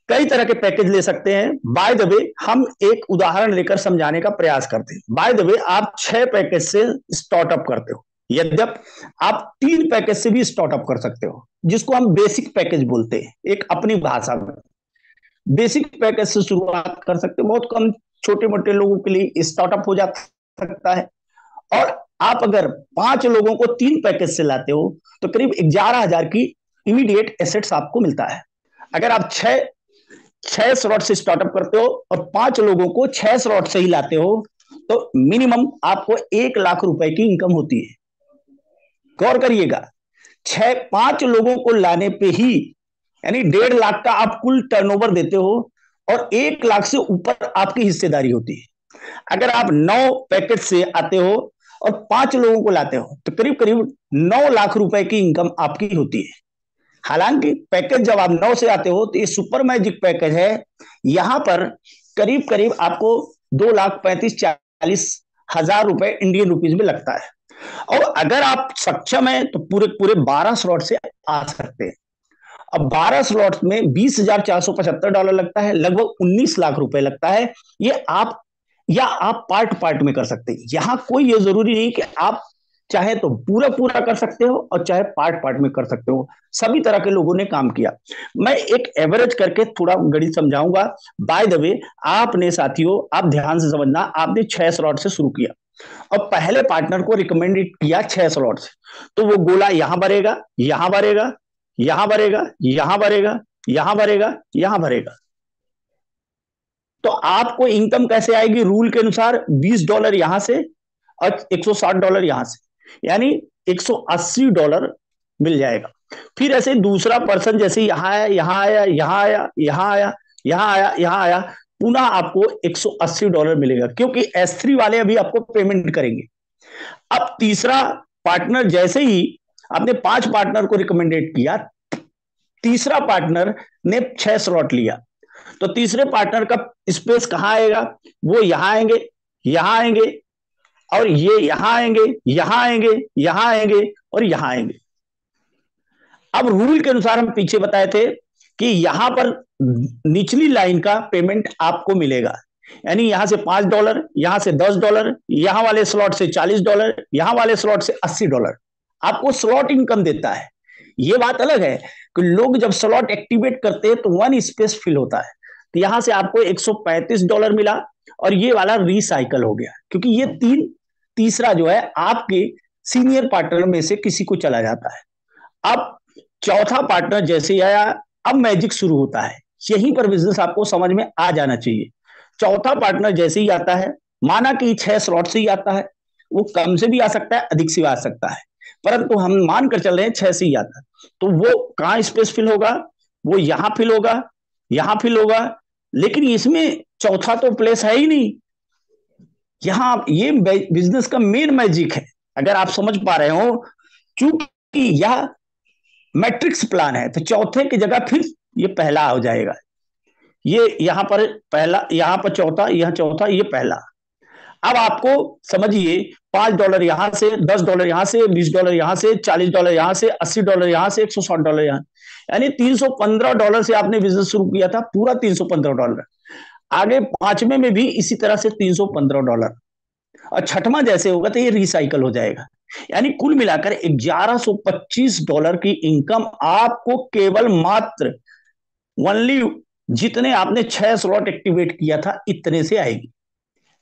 [SPEAKER 2] कई तरह के पैकेज ले सकते हैं। बाय द वे हम एक उदाहरण लेकर समझाने का प्रयास करते हैं। बाय द वे आप 6 पैकेज से स्टार्टअप करते हो, यद्यप आप 3 पैकेज से भी स्टार्टअप कर सकते हो, जिसको हम बेसिक पैकेज बोलते हैं एक अपनी भाषा में। बेसिक पैकेज से शुरुआत कर सकते हो, बहुत कम छोटे मोटे लोगों के लिए स्टार्टअप हो जा सकता है। और आप अगर 5 लोगों को 3 पैकेज से लाते हो तो करीब 11,000 की इमीडिएट एसेट्स आपको मिलता है। अगर आप 6 स्लॉट से स्टार्टअप करते हो और 5 लोगों को 6 स्लॉट से ही लाते हो तो मिनिमम आपको 1 लाख रुपए की इनकम होती है। गौर करिएगा, 5 लोगों को लाने पे ही यानी 1.5 लाख का आप कुल टर्नओवर देते हो और 1 लाख से ऊपर आपकी हिस्सेदारी होती है। अगर आप 9 पैकेज से आते हो और 5 लोगों को लाते हो तो करीब करीब 9 लाख रुपए की इनकम आपकी होती है। हालांकि पैकेज जब आप 9 से आते हो तो ये सुपर मैजिक पैकेज है, यहां पर करीब करीब आपको 2,35,40 हजार रुपए इंडियन रुपीज में लगता है। और अगर आप सक्षम हैं तो पूरे पूरे 12 स्लॉट से आ सकते हैं। अब 12 स्लॉट में $20,475 लगता है, लगभग 19 लाख रुपए लगता है। ये आप या आप पार्ट पार्ट में कर सकते हैं। यहां कोई ये जरूरी नहीं कि आप चाहे तो पूरा पूरा कर सकते हो और चाहे पार्ट पार्ट में कर सकते हो। सभी तरह के लोगों ने काम किया। मैं एक एवरेज करके थोड़ा गणित समझाऊंगा। बाय द वे, आपने साथियों, आप ध्यान से समझना, आपने 6 स्लॉट से शुरू किया और पहले पार्टनर को रिकमेंडेड किया 6 स्लॉट से, तो वो गोला यहां भरेगा, यहां भरेगा, यहां भरेगा, यहां भरेगा, यहां भरेगा, यहां भरेगा। तो आपको इनकम कैसे आएगी? रूल के अनुसार $20 यहां से और $160 यहां से, यानी $180 मिल जाएगा। फिर ऐसे दूसरा पर्सन जैसे यहां आया, यहां आया, यहां आया, यहां आया, यहां आया, यहां आया, पुनः आपको $180 मिलेगा, क्योंकि S3 वाले अभी आपको पेमेंट करेंगे। अब तीसरा पार्टनर जैसे ही आपने 5 पार्टनर को रिकमेंडेड किया, तीसरा पार्टनर ने 6 स्लॉट लिया, तो तीसरे पार्टनर का स्पेस कहां आएगा? वो यहां आएंगे, यहां आएंगे, और ये यहां आएंगे, यहां आएंगे, यहां आएंगे और यहां आएंगे। अब रूल के अनुसार हम पीछे बताए थे कि यहां पर निचली लाइन का पेमेंट आपको मिलेगा, यानी यहां से $5, यहां से $10, यहां वाले स्लॉट से $40, यहां वाले स्लॉट से $80 आपको स्लॉट इनकम देता है। यह बात अलग है कि लोग जब स्लॉट एक्टिवेट करते हैं तो वन स्पेस फिल होता है, तो यहां से आपको $135 मिला और ये वाला रिसाइकल हो गया, क्योंकि ये तीसरा जो है आपके सीनियर पार्टनर में से किसी को चला जाता है। अब चौथा पार्टनर जैसे ही आया, अब मैजिक शुरू होता है। यहीं पर बिजनेस आपको समझ में आ जाना चाहिए। चौथा पार्टनर जैसे ही आता है, माना कि 6 स्लॉट से ही आता है, वो कम से भी आ सकता है, अधिक से भी आ सकता है, परंतु हम मानकर चल रहे हैं 6 से ही आता है, तो वो कहां स्पेस फिल होगा? वो यहां फिल होगा, यहां फिल होगा, लेकिन इसमें चौथा तो प्लेस है ही नहीं। यहां ये बिजनेस का मेन मैजिक है, अगर आप समझ पा रहे हो। चूंकि यह मैट्रिक्स प्लान है, तो चौथे की जगह फिर ये पहला हो जाएगा। ये यहां पर पहला, यहां पर चौथा, यहां चौथा, ये पहला। अब आपको समझिए, $5 यहां से, $10 यहां से, $20 यहां से, $40 यहां से, $80 यहां से, $160 यहां, यानी $315 से आपने बिजनेस शुरू किया था, पूरा $315। आगे पांचवें में भी इसी तरह से $315, और छठवां जैसे होगा तो ये रिसाइकल हो जाएगा, यानी कुल मिलाकर $1125 की इनकम आपको केवल मात्र ओनली जितने आपने 6 स्लॉट एक्टिवेट किया था इतने से आएगी।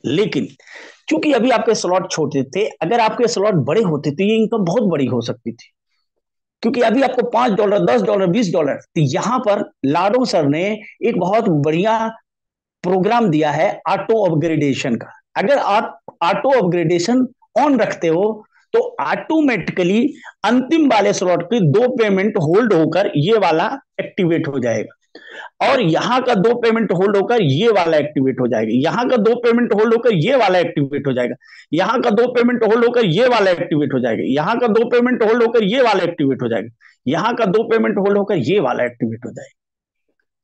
[SPEAKER 2] लेकिन चूंकि अभी आपके स्लॉट छोटे थे, अगर आपके स्लॉट बड़े होते तो ये इनकम बहुत बड़ी हो सकती थी, क्योंकि अभी आपको $5, $10, $20, तो यहां पर लाडो सर ने एक बहुत बढ़िया प्रोग्राम दिया है ऑटो अपग्रेडेशन का। अगर आप ऑटो अपग्रेडेशन ऑन रखते हो तो ऑटोमेटिकली अंतिम वाले स्लॉट की 2 पेमेंट होल्ड होकर ये वाला एक्टिवेट हो जाएगा, और यहां का 2 पेमेंट होल्ड होकर ये वाला एक्टिवेट हो जाएगा, यहां का 2 पेमेंट होल्ड होकर ये वाला एक्टिवेट हो जाएगा, यहां का 2 पेमेंट होल्ड होकर ये वाला एक्टिवेट हो जाएगा, यहां का 2 पेमेंट होल्ड होकर ये वाला एक्टिवेट हो जाएगा, यहां का 2 पेमेंट होल्ड होकर ये वाला एक्टिवेट हो जाएगा।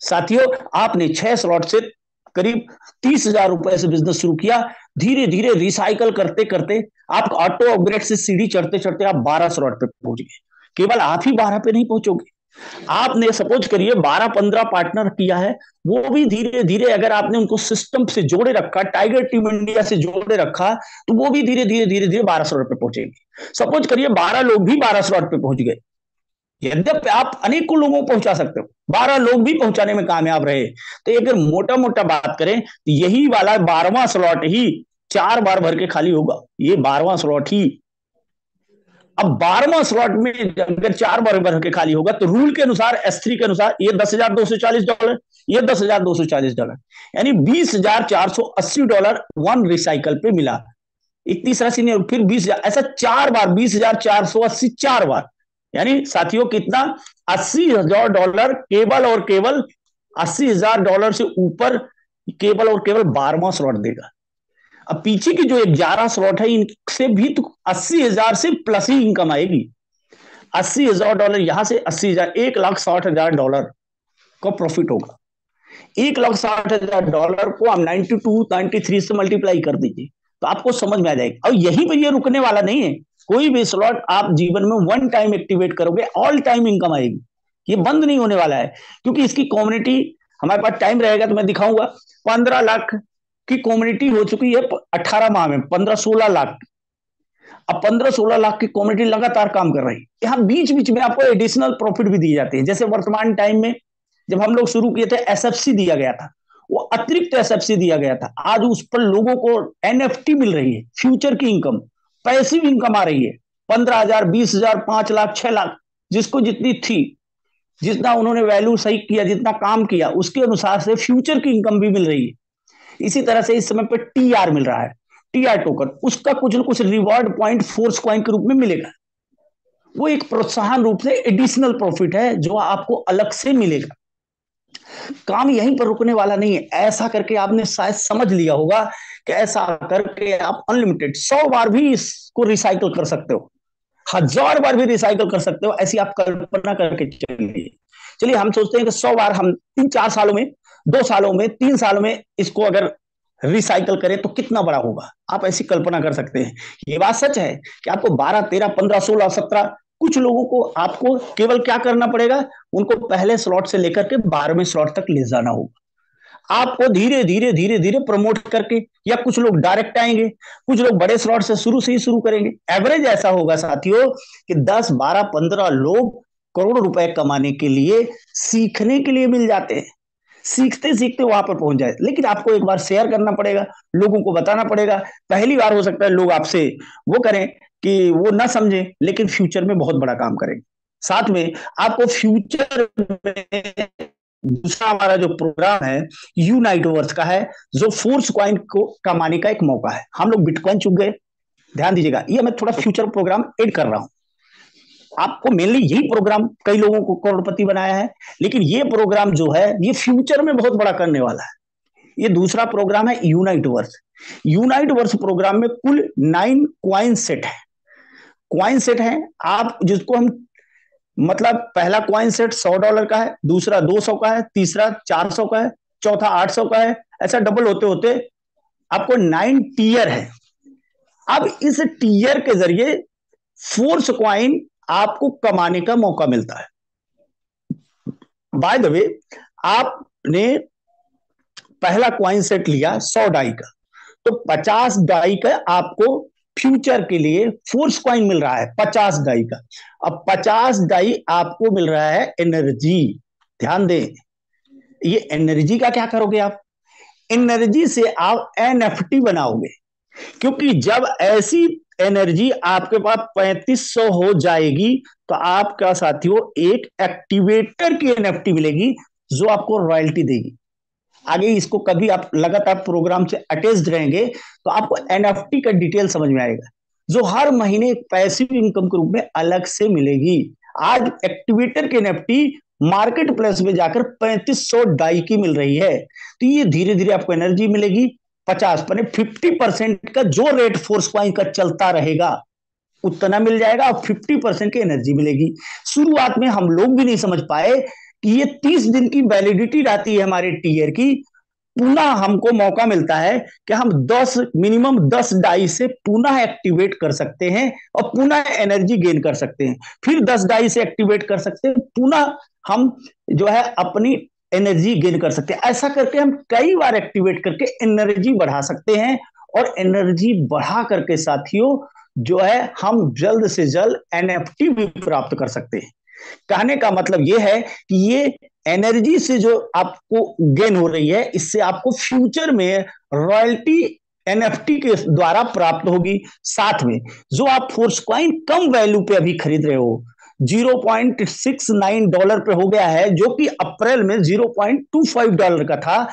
[SPEAKER 2] साथियों, आपने 6 स्लॉट से करीब ₹30,000 से बिजनेस शुरू किया। धीरे धीरे रिसाइकल करते करते आप ऑटो अपग्रेड से सीढ़ी चढ़ते चढ़ते आप 12 स्लॉट पे पहुंच गए। केवल आप ही 12 पे नहीं पहुंचोगे, आपने सपोज करिए 12-15 पार्टनर किया है, वो भी धीरे धीरे अगर आपने उनको सिस्टम से जोड़े रखा, टाइगर टीम इंडिया से जोड़े रखा, तो वो भी धीरे धीरे धीरे धीरे 12 स्लॉट पे पहुंचेंगे। सपोज करिए 12 लोग भी 12 स्लॉट पे पहुंच गए, यद्यपि आप अनेकों लोगों को पहुंचा सकते हो, 12 लोग भी पहुंचाने में कामयाब रहे, तो अगर मोटा मोटा बात करें तो यही वाला 12वां स्लॉट ही 4 बार भर के खाली होगा, ये 12वां स्लॉट ही। अब 12वां स्लॉट में अगर 4 बार भर के खाली होगा, तो रूल के अनुसार, S3 के अनुसार, ये $10,240, ये $10,240, यानी $20,480 वन रिसाइकल पे मिला। एक तीसरा सीनियर, फिर 20,000, ऐसा 4 बार, 20,480 4 बार, यानी साथियों कितना? $80,000 केवल और केवल $80,000 से ऊपर केवल और केवल 12वां स्लॉट देगा। अब पीछे की जो 11 स्लॉट है, इनसे भी तो 80,000 से प्लस ही इनकम आएगी। $80,000 यहां से 80,000, $1,60,000 का प्रॉफिट होगा। $1,60,000 को आप 92, 93 से मल्टीप्लाई कर दीजिए, तो आपको समझ में आ जाएगा। और यहीं पर ये रुकने वाला नहीं है, कोई भी स्लॉट आप जीवन में वन टाइम एक्टिवेट करोगे, ऑल टाइम इनकम आएगी, ये बंद नहीं होने वाला है, क्योंकि इसकी कम्युनिटी, हमारे पास टाइम रहेगा तो मैं दिखाऊंगा, 15 लाख की कम्युनिटी हो चुकी है 18 माह में, 15-16 लाख। अब 15-16 लाख की कम्युनिटी लगातार काम कर रही है। यहाँ बीच बीच में आपको एडिशनल प्रॉफिट भी दिए जाते हैं। जैसे वर्तमान टाइम में जब हम लोग शुरू किए थे, एसएफसी दिया गया था, वो अतिरिक्त एसएफसी दिया गया था। आज उस पर लोगों को एनएफटी मिल रही है, फ्यूचर की इनकम, पैसिव इनकम आ रही है। 15,000, 20,000, 5 लाख, 6 लाख, जिसको जितनी थी, जितना उन्होंने वैल्यू सही किया, जितना काम किया, उसके अनुसार से फ्यूचर की इनकम भी मिल रही है। इसी तरह से इस समय पे टीआर मिल रहा है, टीआर टोकन, उसका कुछ ना कुछ रिवॉर्ड पॉइंट फोर्स कॉइन के रूप में मिलेगा। वो एक प्रोत्साहन रूप से एडिशनल प्रॉफिट है जो आपको अलग से मिलेगा। काम यहीं पर रुकने वाला नहीं है। ऐसा करके आपने शायद समझ लिया होगा कि ऐसा करके आप अनलिमिटेड 100 बार भी इसको रिसाइकल कर सकते हो, 1000 बार भी रिसाइकल कर सकते हो। ऐसी आप कल्पना करके चलिए। चलिए हम सोचते हैं कि 100 बार हम 3-4 सालों में, 2 सालों में, 3 सालों में इसको अगर रिसाइकल करें तो कितना बड़ा होगा, आप ऐसी कल्पना कर सकते हैं। ये बात सच है कि आपको 12, 13, 15, 16, 17, कुछ लोगों को आपको केवल क्या करना पड़ेगा, उनको पहले स्लॉट से लेकर के 12वें स्लॉट तक ले जाना होगा। आपको धीरे धीरे धीरे धीरे प्रमोट करके, या कुछ लोग डायरेक्ट आएंगे, कुछ लोग बड़े स्लॉट से शुरू से ही शुरू करेंगे। एवरेज ऐसा होगा साथियों कि 10, 12, 15 लोग करोड़ रुपए कमाने के लिए, सीखने के लिए मिल जाते हैं। सीखते सीखते वहां पर पहुंच जाए, लेकिन आपको एक बार शेयर करना पड़ेगा, लोगों को बताना पड़ेगा। पहली बार हो सकता है लोग आपसे वो करें कि वो ना समझे, लेकिन फ्यूचर में बहुत बड़ा काम करेंगे। साथ में आपको फ्यूचर में दूसरा हमारा जो प्रोग्राम है यूनाइट वर्स का है, जो फोर्स कॉइन को कमाने का एक मौका है। हम लोग बिटकॉइन चुक गए, ध्यान दीजिएगा, ये मैं थोड़ा फ्यूचर प्रोग्राम ऐड कर रहा हूं। आपको मेनली यही प्रोग्राम कई लोगों को करोड़पति बनाया है, लेकिन ये प्रोग्राम जो है ये फ्यूचर में बहुत बड़ा करने वाला है। ये दूसरा प्रोग्राम है Unite Verse. Unite Verse programme में कुल 9 क्वाइन सेट है। क्वाइन सेट है आप जिसको हम, मतलब पहला क्वाइन सेट $100 का है, दूसरा 200 का है, तीसरा 400 का है, चौथा 800 का है। ऐसा डबल होते होते आपको 9 टीयर है। अब इस टीयर के जरिए फोर्स क्वाइन आपको कमाने का मौका मिलता है। बाय द वे, आपने पहला क्वाइन सेट लिया 100 डाई का, तो 50 डाई का आपको फ्यूचर के लिए फोर्स कॉइन मिल रहा है, 50 डाई का। अब 50 डाई आपको मिल रहा है एनर्जी। ध्यान दें, ये एनर्जी का क्या करोगे आप, एनर्जी से आप एनएफटी बनाओगे। क्योंकि जब ऐसी एनर्जी आपके पास 3500 हो जाएगी तो आपका साथियों एक एक्टिवेटर की एनएफटी मिलेगी जो आपको रॉयल्टी देगी। आगे इसको कभी आप लगातार प्रोग्राम से अटैच्ड रहेंगे तो आपको एनएफटी का डिटेल समझ में आएगा, जो हर महीने एक पैसिव इनकम के रूप में अलग से मिलेगी। आज एक्टिवेटर की एनएफटी मार्केट प्लेस में जाकर 3500 डाई की मिल रही है। तो ये धीरे धीरे आपको एनर्जी मिलेगी। 50% का जो रेट फोर्स कॉइन का चलता रहेगा उतना मिल जाएगा और 50% की एनर्जी मिलेगी। शुरुआत में हम लोग भी नहीं समझ पाए कि ये 30 दिन की वैलिडिटी रहती है हमारे टीयर की। पुनः हमको मौका मिलता है कि हम 10, मिनिमम 10 डाई से पुनः एक्टिवेट कर सकते हैं और पुनः एनर्जी गेन कर सकते हैं। फिर 10 डाई से एक्टिवेट कर सकते हैं, पुनः हम जो है अपनी एनर्जी गेन कर सकते हैं। ऐसा करके हम कई बार एक्टिवेट करके एनर्जी बढ़ा सकते हैं और एनर्जी बढ़ा करके साथियों जो है हम जल्द से जल्द एनएफटी भी प्राप्त कर सकते हैं। कहने का मतलब यह है कि ये एनर्जी से जो आपको गेन हो रही है, इससे आपको फ्यूचर में रॉयल्टी एनएफटी के द्वारा प्राप्त होगी। साथ में जो आप फोर्स कॉइन कम वैल्यू पे अभी खरीद रहे हो, $0.69 पे हो गया है, जो कि अप्रैल में $0.25 का था।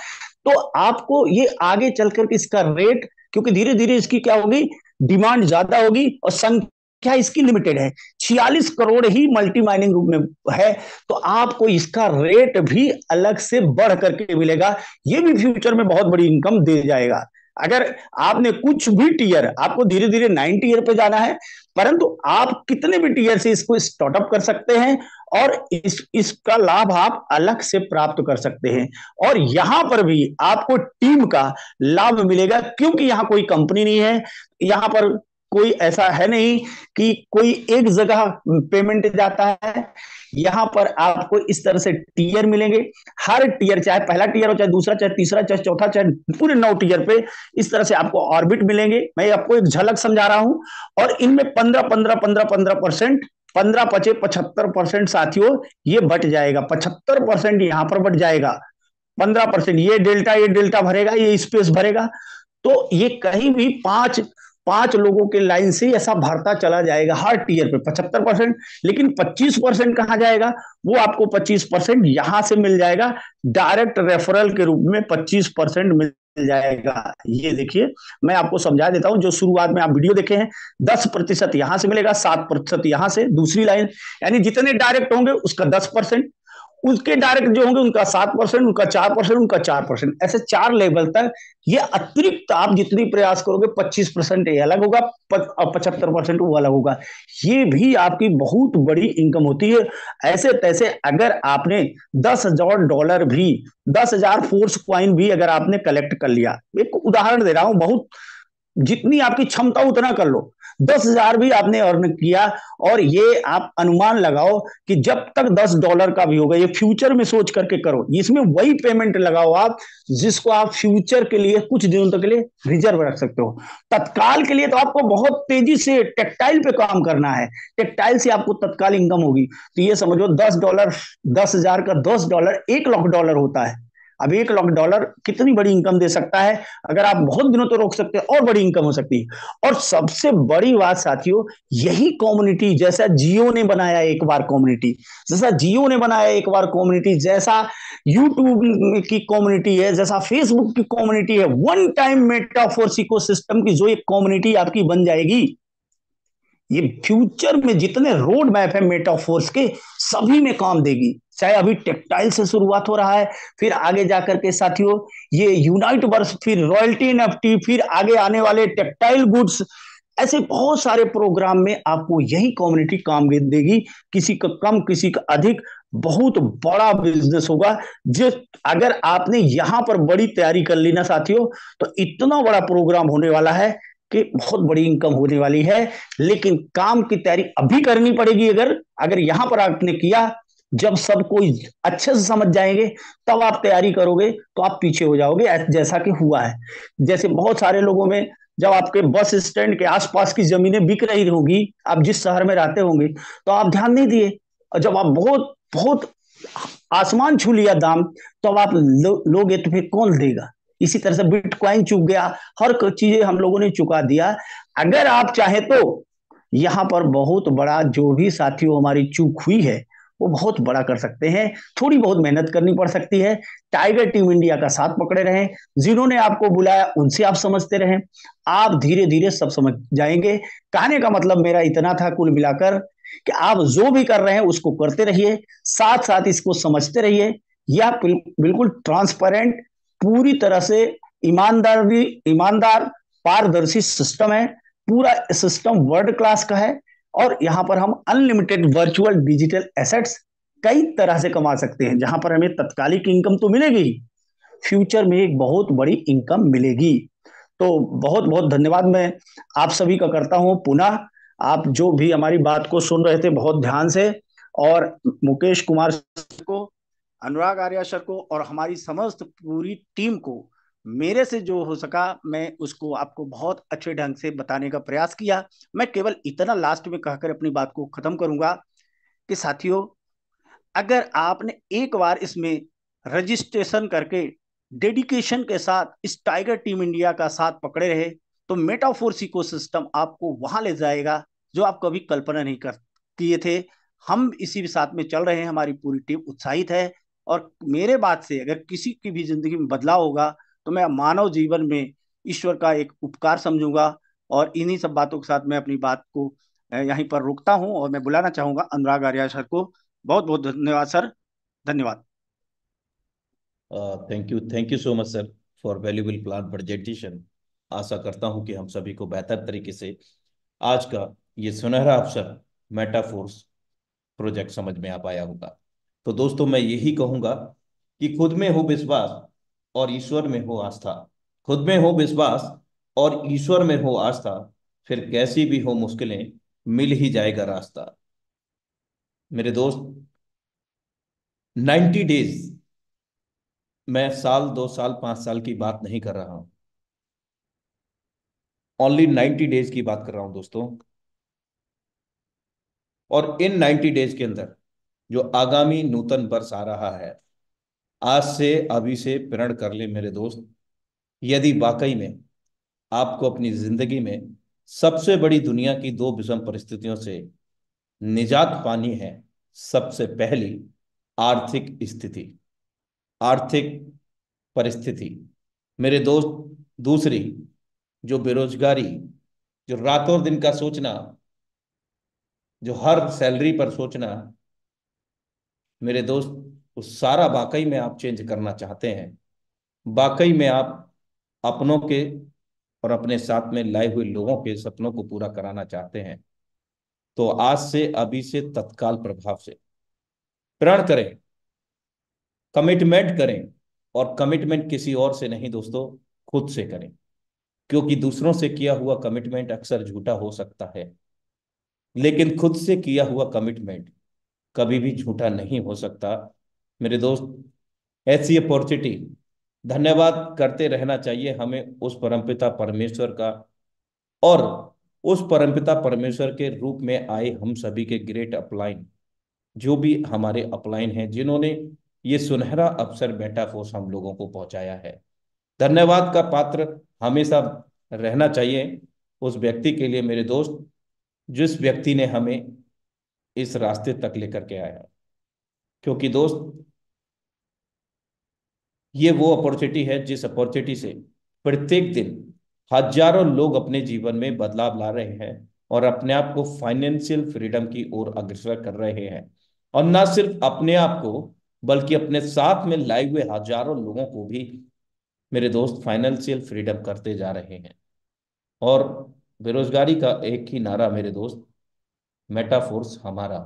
[SPEAKER 2] तो आपको ये आगे चलकर इसका रेट, क्योंकि धीरे धीरे इसकी क्या होगी, डिमांड ज्यादा होगी और संख्या इसकी लिमिटेड है, 46 करोड़ ही मल्टी माइनिंग ग्रुप में है, तो आपको इसका रेट भी अलग से बढ़ करके मिलेगा। ये भी फ्यूचर में बहुत बड़ी इनकम दे जाएगा। अगर आपने कुछ भी टीयर, आपको धीरे धीरे 9 टीयर पे जाना है, परंतु आप कितने भी टीयर से इसको स्टार्टअप कर सकते हैं और इसका लाभ आप अलग से प्राप्त कर सकते हैं। और यहां पर भी आपको टीम का लाभ मिलेगा, क्योंकि यहां कोई कंपनी नहीं है, यहां पर कोई ऐसा है नहीं कि कोई एक जगह पेमेंट जाता है। यहाँ पर आपको इस तरह से टीयर मिलेंगे। हर टीयर, चाहे पहला टीयर हो, चाहे दूसरा, चाहे तीसरा, चाहे चौथा, चाहे पूरे 9 टीयर पे इस तरह से आपको ऑर्बिट मिलेंगे। मैं आपको एक झलक समझा रहा हूं। और इनमें 15-15-15-15%, 15-5-75% साथियों ये बट जाएगा। 75% यहां पर बट जाएगा। 15% ये डेल्टा भरेगा, ये स्पेस भरेगा। तो ये कहीं भी पांच पांच लोगों के लाइन से ऐसा भरता चला जाएगा हर टीयर पे 75%। लेकिन 25% कहां जाएगा? वो आपको 25% यहां से मिल जाएगा, डायरेक्ट रेफरल के रूप में 25% मिल जाएगा। ये देखिए, मैं आपको समझा देता हूं। जो शुरुआत में आप वीडियो देखे हैं, 10% यहां से मिलेगा, 7% यहां से दूसरी लाइन, यानी जितने डायरेक्ट होंगे उसका 10%, उसके डायरेक्ट जो होंगे उनका 7%, उनका 4%, उनका 4%, ऐसे 4 लेवल तक। ये अतिरिक्त आप जितनी प्रयास करोगे, 25% ये अलग होगा, 75% वो अलग होगा। ये भी आपकी बहुत बड़ी इनकम होती है। ऐसे तैसे अगर आपने $10,000 भी, 10,000 फोर्स क्वाइन भी अगर आपने कलेक्ट कर लिया, एक उदाहरण दे रहा हूं, बहुत जितनी आपकी क्षमता उतना कर लो, 10,000 भी आपने अर्न किया, और ये आप अनुमान लगाओ कि जब तक $10 का भी होगा, ये फ्यूचर में सोच करके करो, इसमें वही पेमेंट लगाओ आप जिसको आप फ्यूचर के लिए कुछ दिनों तक के लिए रिजर्व रख सकते हो। तत्काल के लिए तो आपको बहुत तेजी से टेक्सटाइल पे काम करना है, टेक्सटाइल से आपको तत्काल इनकम होगी। तो ये समझो $10, 10,000 का $10 $1,00,000 होता है। अब $1,00,000 कितनी बड़ी इनकम दे सकता है? अगर आप बहुत दिनों तो रोक सकते हैं, और बड़ी इनकम हो सकती है। और सबसे बड़ी बात साथियों, यही कम्युनिटी, जैसा जियो ने बनाया एक बार कम्युनिटी, जैसा जियो ने बनाया एक बार कम्युनिटी, जैसा यूट्यूब की कम्युनिटी है, जैसा फेसबुक की कम्युनिटी है, वन टाइम मेटाफोर्स इकोसिस्टम की जो एक कम्युनिटी आपकी बन जाएगी, ये फ्यूचर में जितने रोड मैप है मेटाफोर्स के, सभी में काम देगी। चाहे अभी टेक्सटाइल से शुरुआत हो रहा है, फिर आगे जाकर के साथियों ये यूनाइट वर्स, फिर रॉयल्टी एनएफटी, फिर आगे आने वाले टेक्सटाइल गुड्स, ऐसे बहुत सारे प्रोग्राम में आपको यही कम्युनिटी काम देगी। किसी का कम, किसी का अधिक, बहुत बड़ा बिजनेस होगा। जो अगर आपने यहां पर बड़ी तैयारी कर ली ना साथियों, तो इतना बड़ा प्रोग्राम होने वाला है कि बहुत बड़ी इनकम होने वाली है। लेकिन काम की तैयारी अभी करनी पड़ेगी। अगर अगर यहां पर आपने किया, जब सब कोई अच्छे से समझ जाएंगे, तब आप तैयारी करोगे, तो आप पीछे हो जाओगे, जैसा कि हुआ है। जैसे बहुत सारे लोगों में, जब आपके बस स्टैंड के आसपास की जमीनें बिक रही होगी, आप जिस शहर में रहते होंगे, तो आप ध्यान नहीं दिए, और जब आप बहुत बहुत आसमान छू लिया दाम, तो अब आप लोगे, तो फिर कौन देगा? इसी तरह से बिटकॉइन चुक गया, हर चीजें हम लोगों ने चुका दिया। अगर आप चाहे तो यहां पर बहुत बड़ा, जो भी साथियों हमारी चूक हुई है, वो बहुत बड़ा कर सकते हैं। थोड़ी बहुत मेहनत करनी पड़ सकती है। टाइगर टीम इंडिया का साथ पकड़े रहें, जिन्होंने आपको बुलाया उनसे आप समझते रहें, आप धीरे धीरे सब समझ जाएंगे। कहने का मतलब मेरा इतना था कुल मिलाकर, कि आप जो भी कर रहे हैं उसको करते रहिए, साथ साथ इसको समझते रहिए। यह बिल्कुल ट्रांसपेरेंट, पूरी तरह से ईमानदारी, ईमानदार, पारदर्शी सिस्टम है। पूरा सिस्टम वर्ल्ड क्लास का है। और यहां पर हम अनलिमिटेड वर्चुअल डिजिटल एसेट्स कई तरह से कमा सकते हैं, जहां पर हमें तत्कालिक इनकम तो मिलेगी, फ्यूचर में एक बहुत बड़ी इनकम मिलेगी। तो बहुत बहुत धन्यवाद मैं आप सभी का करता हूं पुनः। आप जो भी हमारी बात को सुन रहे थे बहुत ध्यान से, और मुकेश कुमार को, अनुराग आर्या सर को, और हमारी समस्त पूरी टीम को, मेरे से जो हो सका मैं उसको आपको बहुत अच्छे ढंग से बताने का प्रयास किया। मैं केवल इतना लास्ट में कहकर अपनी बात को खत्म करूंगा कि साथियों, अगर आपने एक बार इसमें रजिस्ट्रेशन करके डेडिकेशन के साथ इस टाइगर टीम इंडिया का साथ पकड़े रहे, तो मेटाफोर्स इकोसिस्टम आपको वहां ले जाएगा जो आप कभी कल्पना नहीं कर किए थे। हम इसी साथ में चल रहे हैं, हमारी पूरी टीम उत्साहित है। और मेरे बात से अगर किसी की भी जिंदगी में बदलाव होगा, तो मैं मानव जीवन में ईश्वर का एक उपकार समझूंगा। और इन्हीं सब बातों के साथ मैं अपनी बात को यहीं पर रोकता हूं, और मैं बुलाना चाहूंगा अनुराग आर्या सर को। बहुत बहुत धन्यवाद सर। धन्यवाद।
[SPEAKER 1] Thank you so much sir for valuable plan presentation. आशा करता हूं कि हम सभी को बेहतर तरीके से आज का ये सुनहरा अवसर मेटाफोर्स प्रोजेक्ट समझ में आ पाया होगा। तो दोस्तों, मैं यही कहूंगा कि खुद में हो विश्वास और ईश्वर में हो आस्था। खुद में हो विश्वास और ईश्वर में हो आस्था। फिर कैसी भी हो मुश्किलें, मिल ही जाएगा रास्ता। मेरे दोस्त, 90 डेज, मैं साल 2 साल 5 साल की बात नहीं कर रहा हूं, ओनली 90 डेज की बात कर रहा हूं दोस्तों। और इन 90 डेज के अंदर जो आगामी नूतन वर्ष आ रहा है, आज से अभी से प्रण कर ले मेरे दोस्त। यदि वाकई में आपको अपनी जिंदगी में सबसे बड़ी दुनिया की दो विषम परिस्थितियों से निजात पानी है, सबसे पहली आर्थिक स्थिति, आर्थिक परिस्थिति मेरे दोस्त। दूसरी जो बेरोजगारी, जो रातों दिन का सोचना, जो हर सैलरी पर सोचना, मेरे दोस्त, वो सारा वाकई में आप चेंज करना चाहते हैं, वाकई में आप अपनों के और अपने साथ में लाए हुए लोगों के सपनों को पूरा कराना चाहते हैं, तो आज से अभी से तत्काल प्रभाव से प्रण करें, कमिटमेंट करें। और कमिटमेंट किसी और से नहीं दोस्तों, खुद से करें। क्योंकि दूसरों से किया हुआ कमिटमेंट अक्सर झूठा हो सकता है, लेकिन खुद से किया हुआ कमिटमेंट कभी भी झूठा नहीं हो सकता। मेरे दोस्त, ऐसी अपॉर्चुनिटी धन्यवाद करते रहना चाहिए हमें उस परमपिता परमेश्वर का, और उस परमपिता परमेश्वर के रूप में आए हम सभी के ग्रेट अपलाइन, जो भी हमारे अपलाइन हैं, जिन्होंने ये सुनहरा अवसर मेटाफोर्स हम लोगों को पहुंचाया है। धन्यवाद का पात्र हमेशा रहना चाहिए उस व्यक्ति के लिए मेरे दोस्त, जिस व्यक्ति ने हमें इस रास्ते तक लेकर के आया। क्योंकि दोस्त, ये वो अपॉर्चुनिटी है जिस अपॉर्चुनिटी से प्रत्येक दिन हजारों लोग अपने जीवन में बदलाव ला रहे हैं और अपने आप को फाइनेंशियल फ्रीडम की ओर अग्रसर कर रहे हैं। और ना सिर्फ अपने आप को, बल्कि अपने साथ में लाए हुए हजारों लोगों को भी मेरे दोस्त फाइनेंशियल फ्रीडम करते जा रहे हैं। और बेरोजगारी का एक ही नारा मेरे दोस्त, मेटाफोर्स हमारा।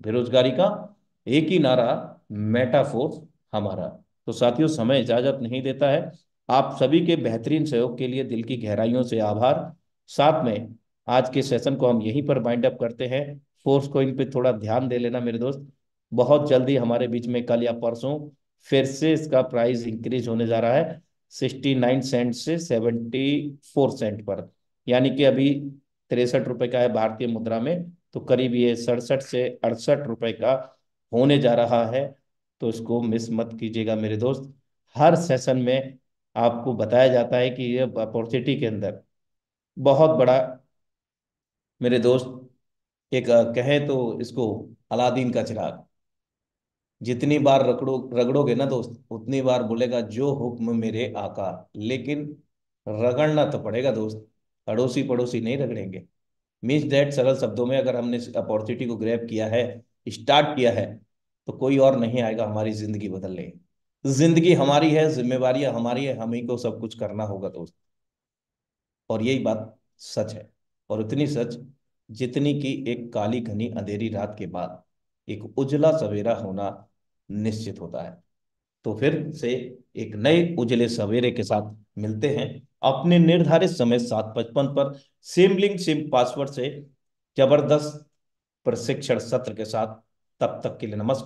[SPEAKER 1] बेरोजगारी का एक ही नारा, मेटाफोर्स हमारा। तो साथियों, समय इजाजत नहीं देता है। आप सभी के बेहतरीन सहयोग के लिए दिल की गहराइयों से आभार। साथ में आज के सेशन को हम यहीं पर बाइंड अप करते हैं। फोर्स को इन पे थोड़ा ध्यान दे लेना मेरे दोस्त। बहुत जल्दी हमारे बीच में कल या परसों फिर से इसका प्राइस इंक्रीज होने जा रहा है, 69 सेंट से 74 सेंट पर। यानी कि अभी 63 रुपए का है भारतीय मुद्रा में, तो करीब ये 67 से 68 रुपए का होने जा रहा है। तो इसको मिस मत कीजिएगा मेरे दोस्त। हर सेशन में आपको बताया जाता है कि ये अपॉर्चुनिटी के अंदर बहुत बड़ा मेरे दोस्त एक कहें तो इसको अलादीन का चिराग, जितनी बार रगड़ोगे ना दोस्त, उतनी बार बोलेगा जो हुक्म मेरे आका। लेकिन रगड़ना तो पड़ेगा दोस्त, अड़ोसी पड़ोसी नहीं रगड़ेंगे। मीन्स दैट, सरल शब्दों में, अगर हमने अपॉर्चुनिटी को ग्रैब किया है, स्टार्ट किया है, तो कोई और नहीं आएगा हमारी जिंदगी बदलने। जिंदगी हमारी है, जिम्मेवारियां हमारी है, हम ही को सब कुछ करना होगा दोस्त। और यही बात सच है, और उतनी सच जितनी कि एक काली घनी अंधेरी रात के बाद एक उजला सवेरा होना निश्चित होता है। तो फिर से एक नए उजले सवेरे के साथ मिलते हैं अपने निर्धारित समय 7:55 पर, सेम लिंक सेम पासवर्ड से, जबरदस्त प्रशिक्षण सत्र के साथ। तब तक के लिए नमस्कार।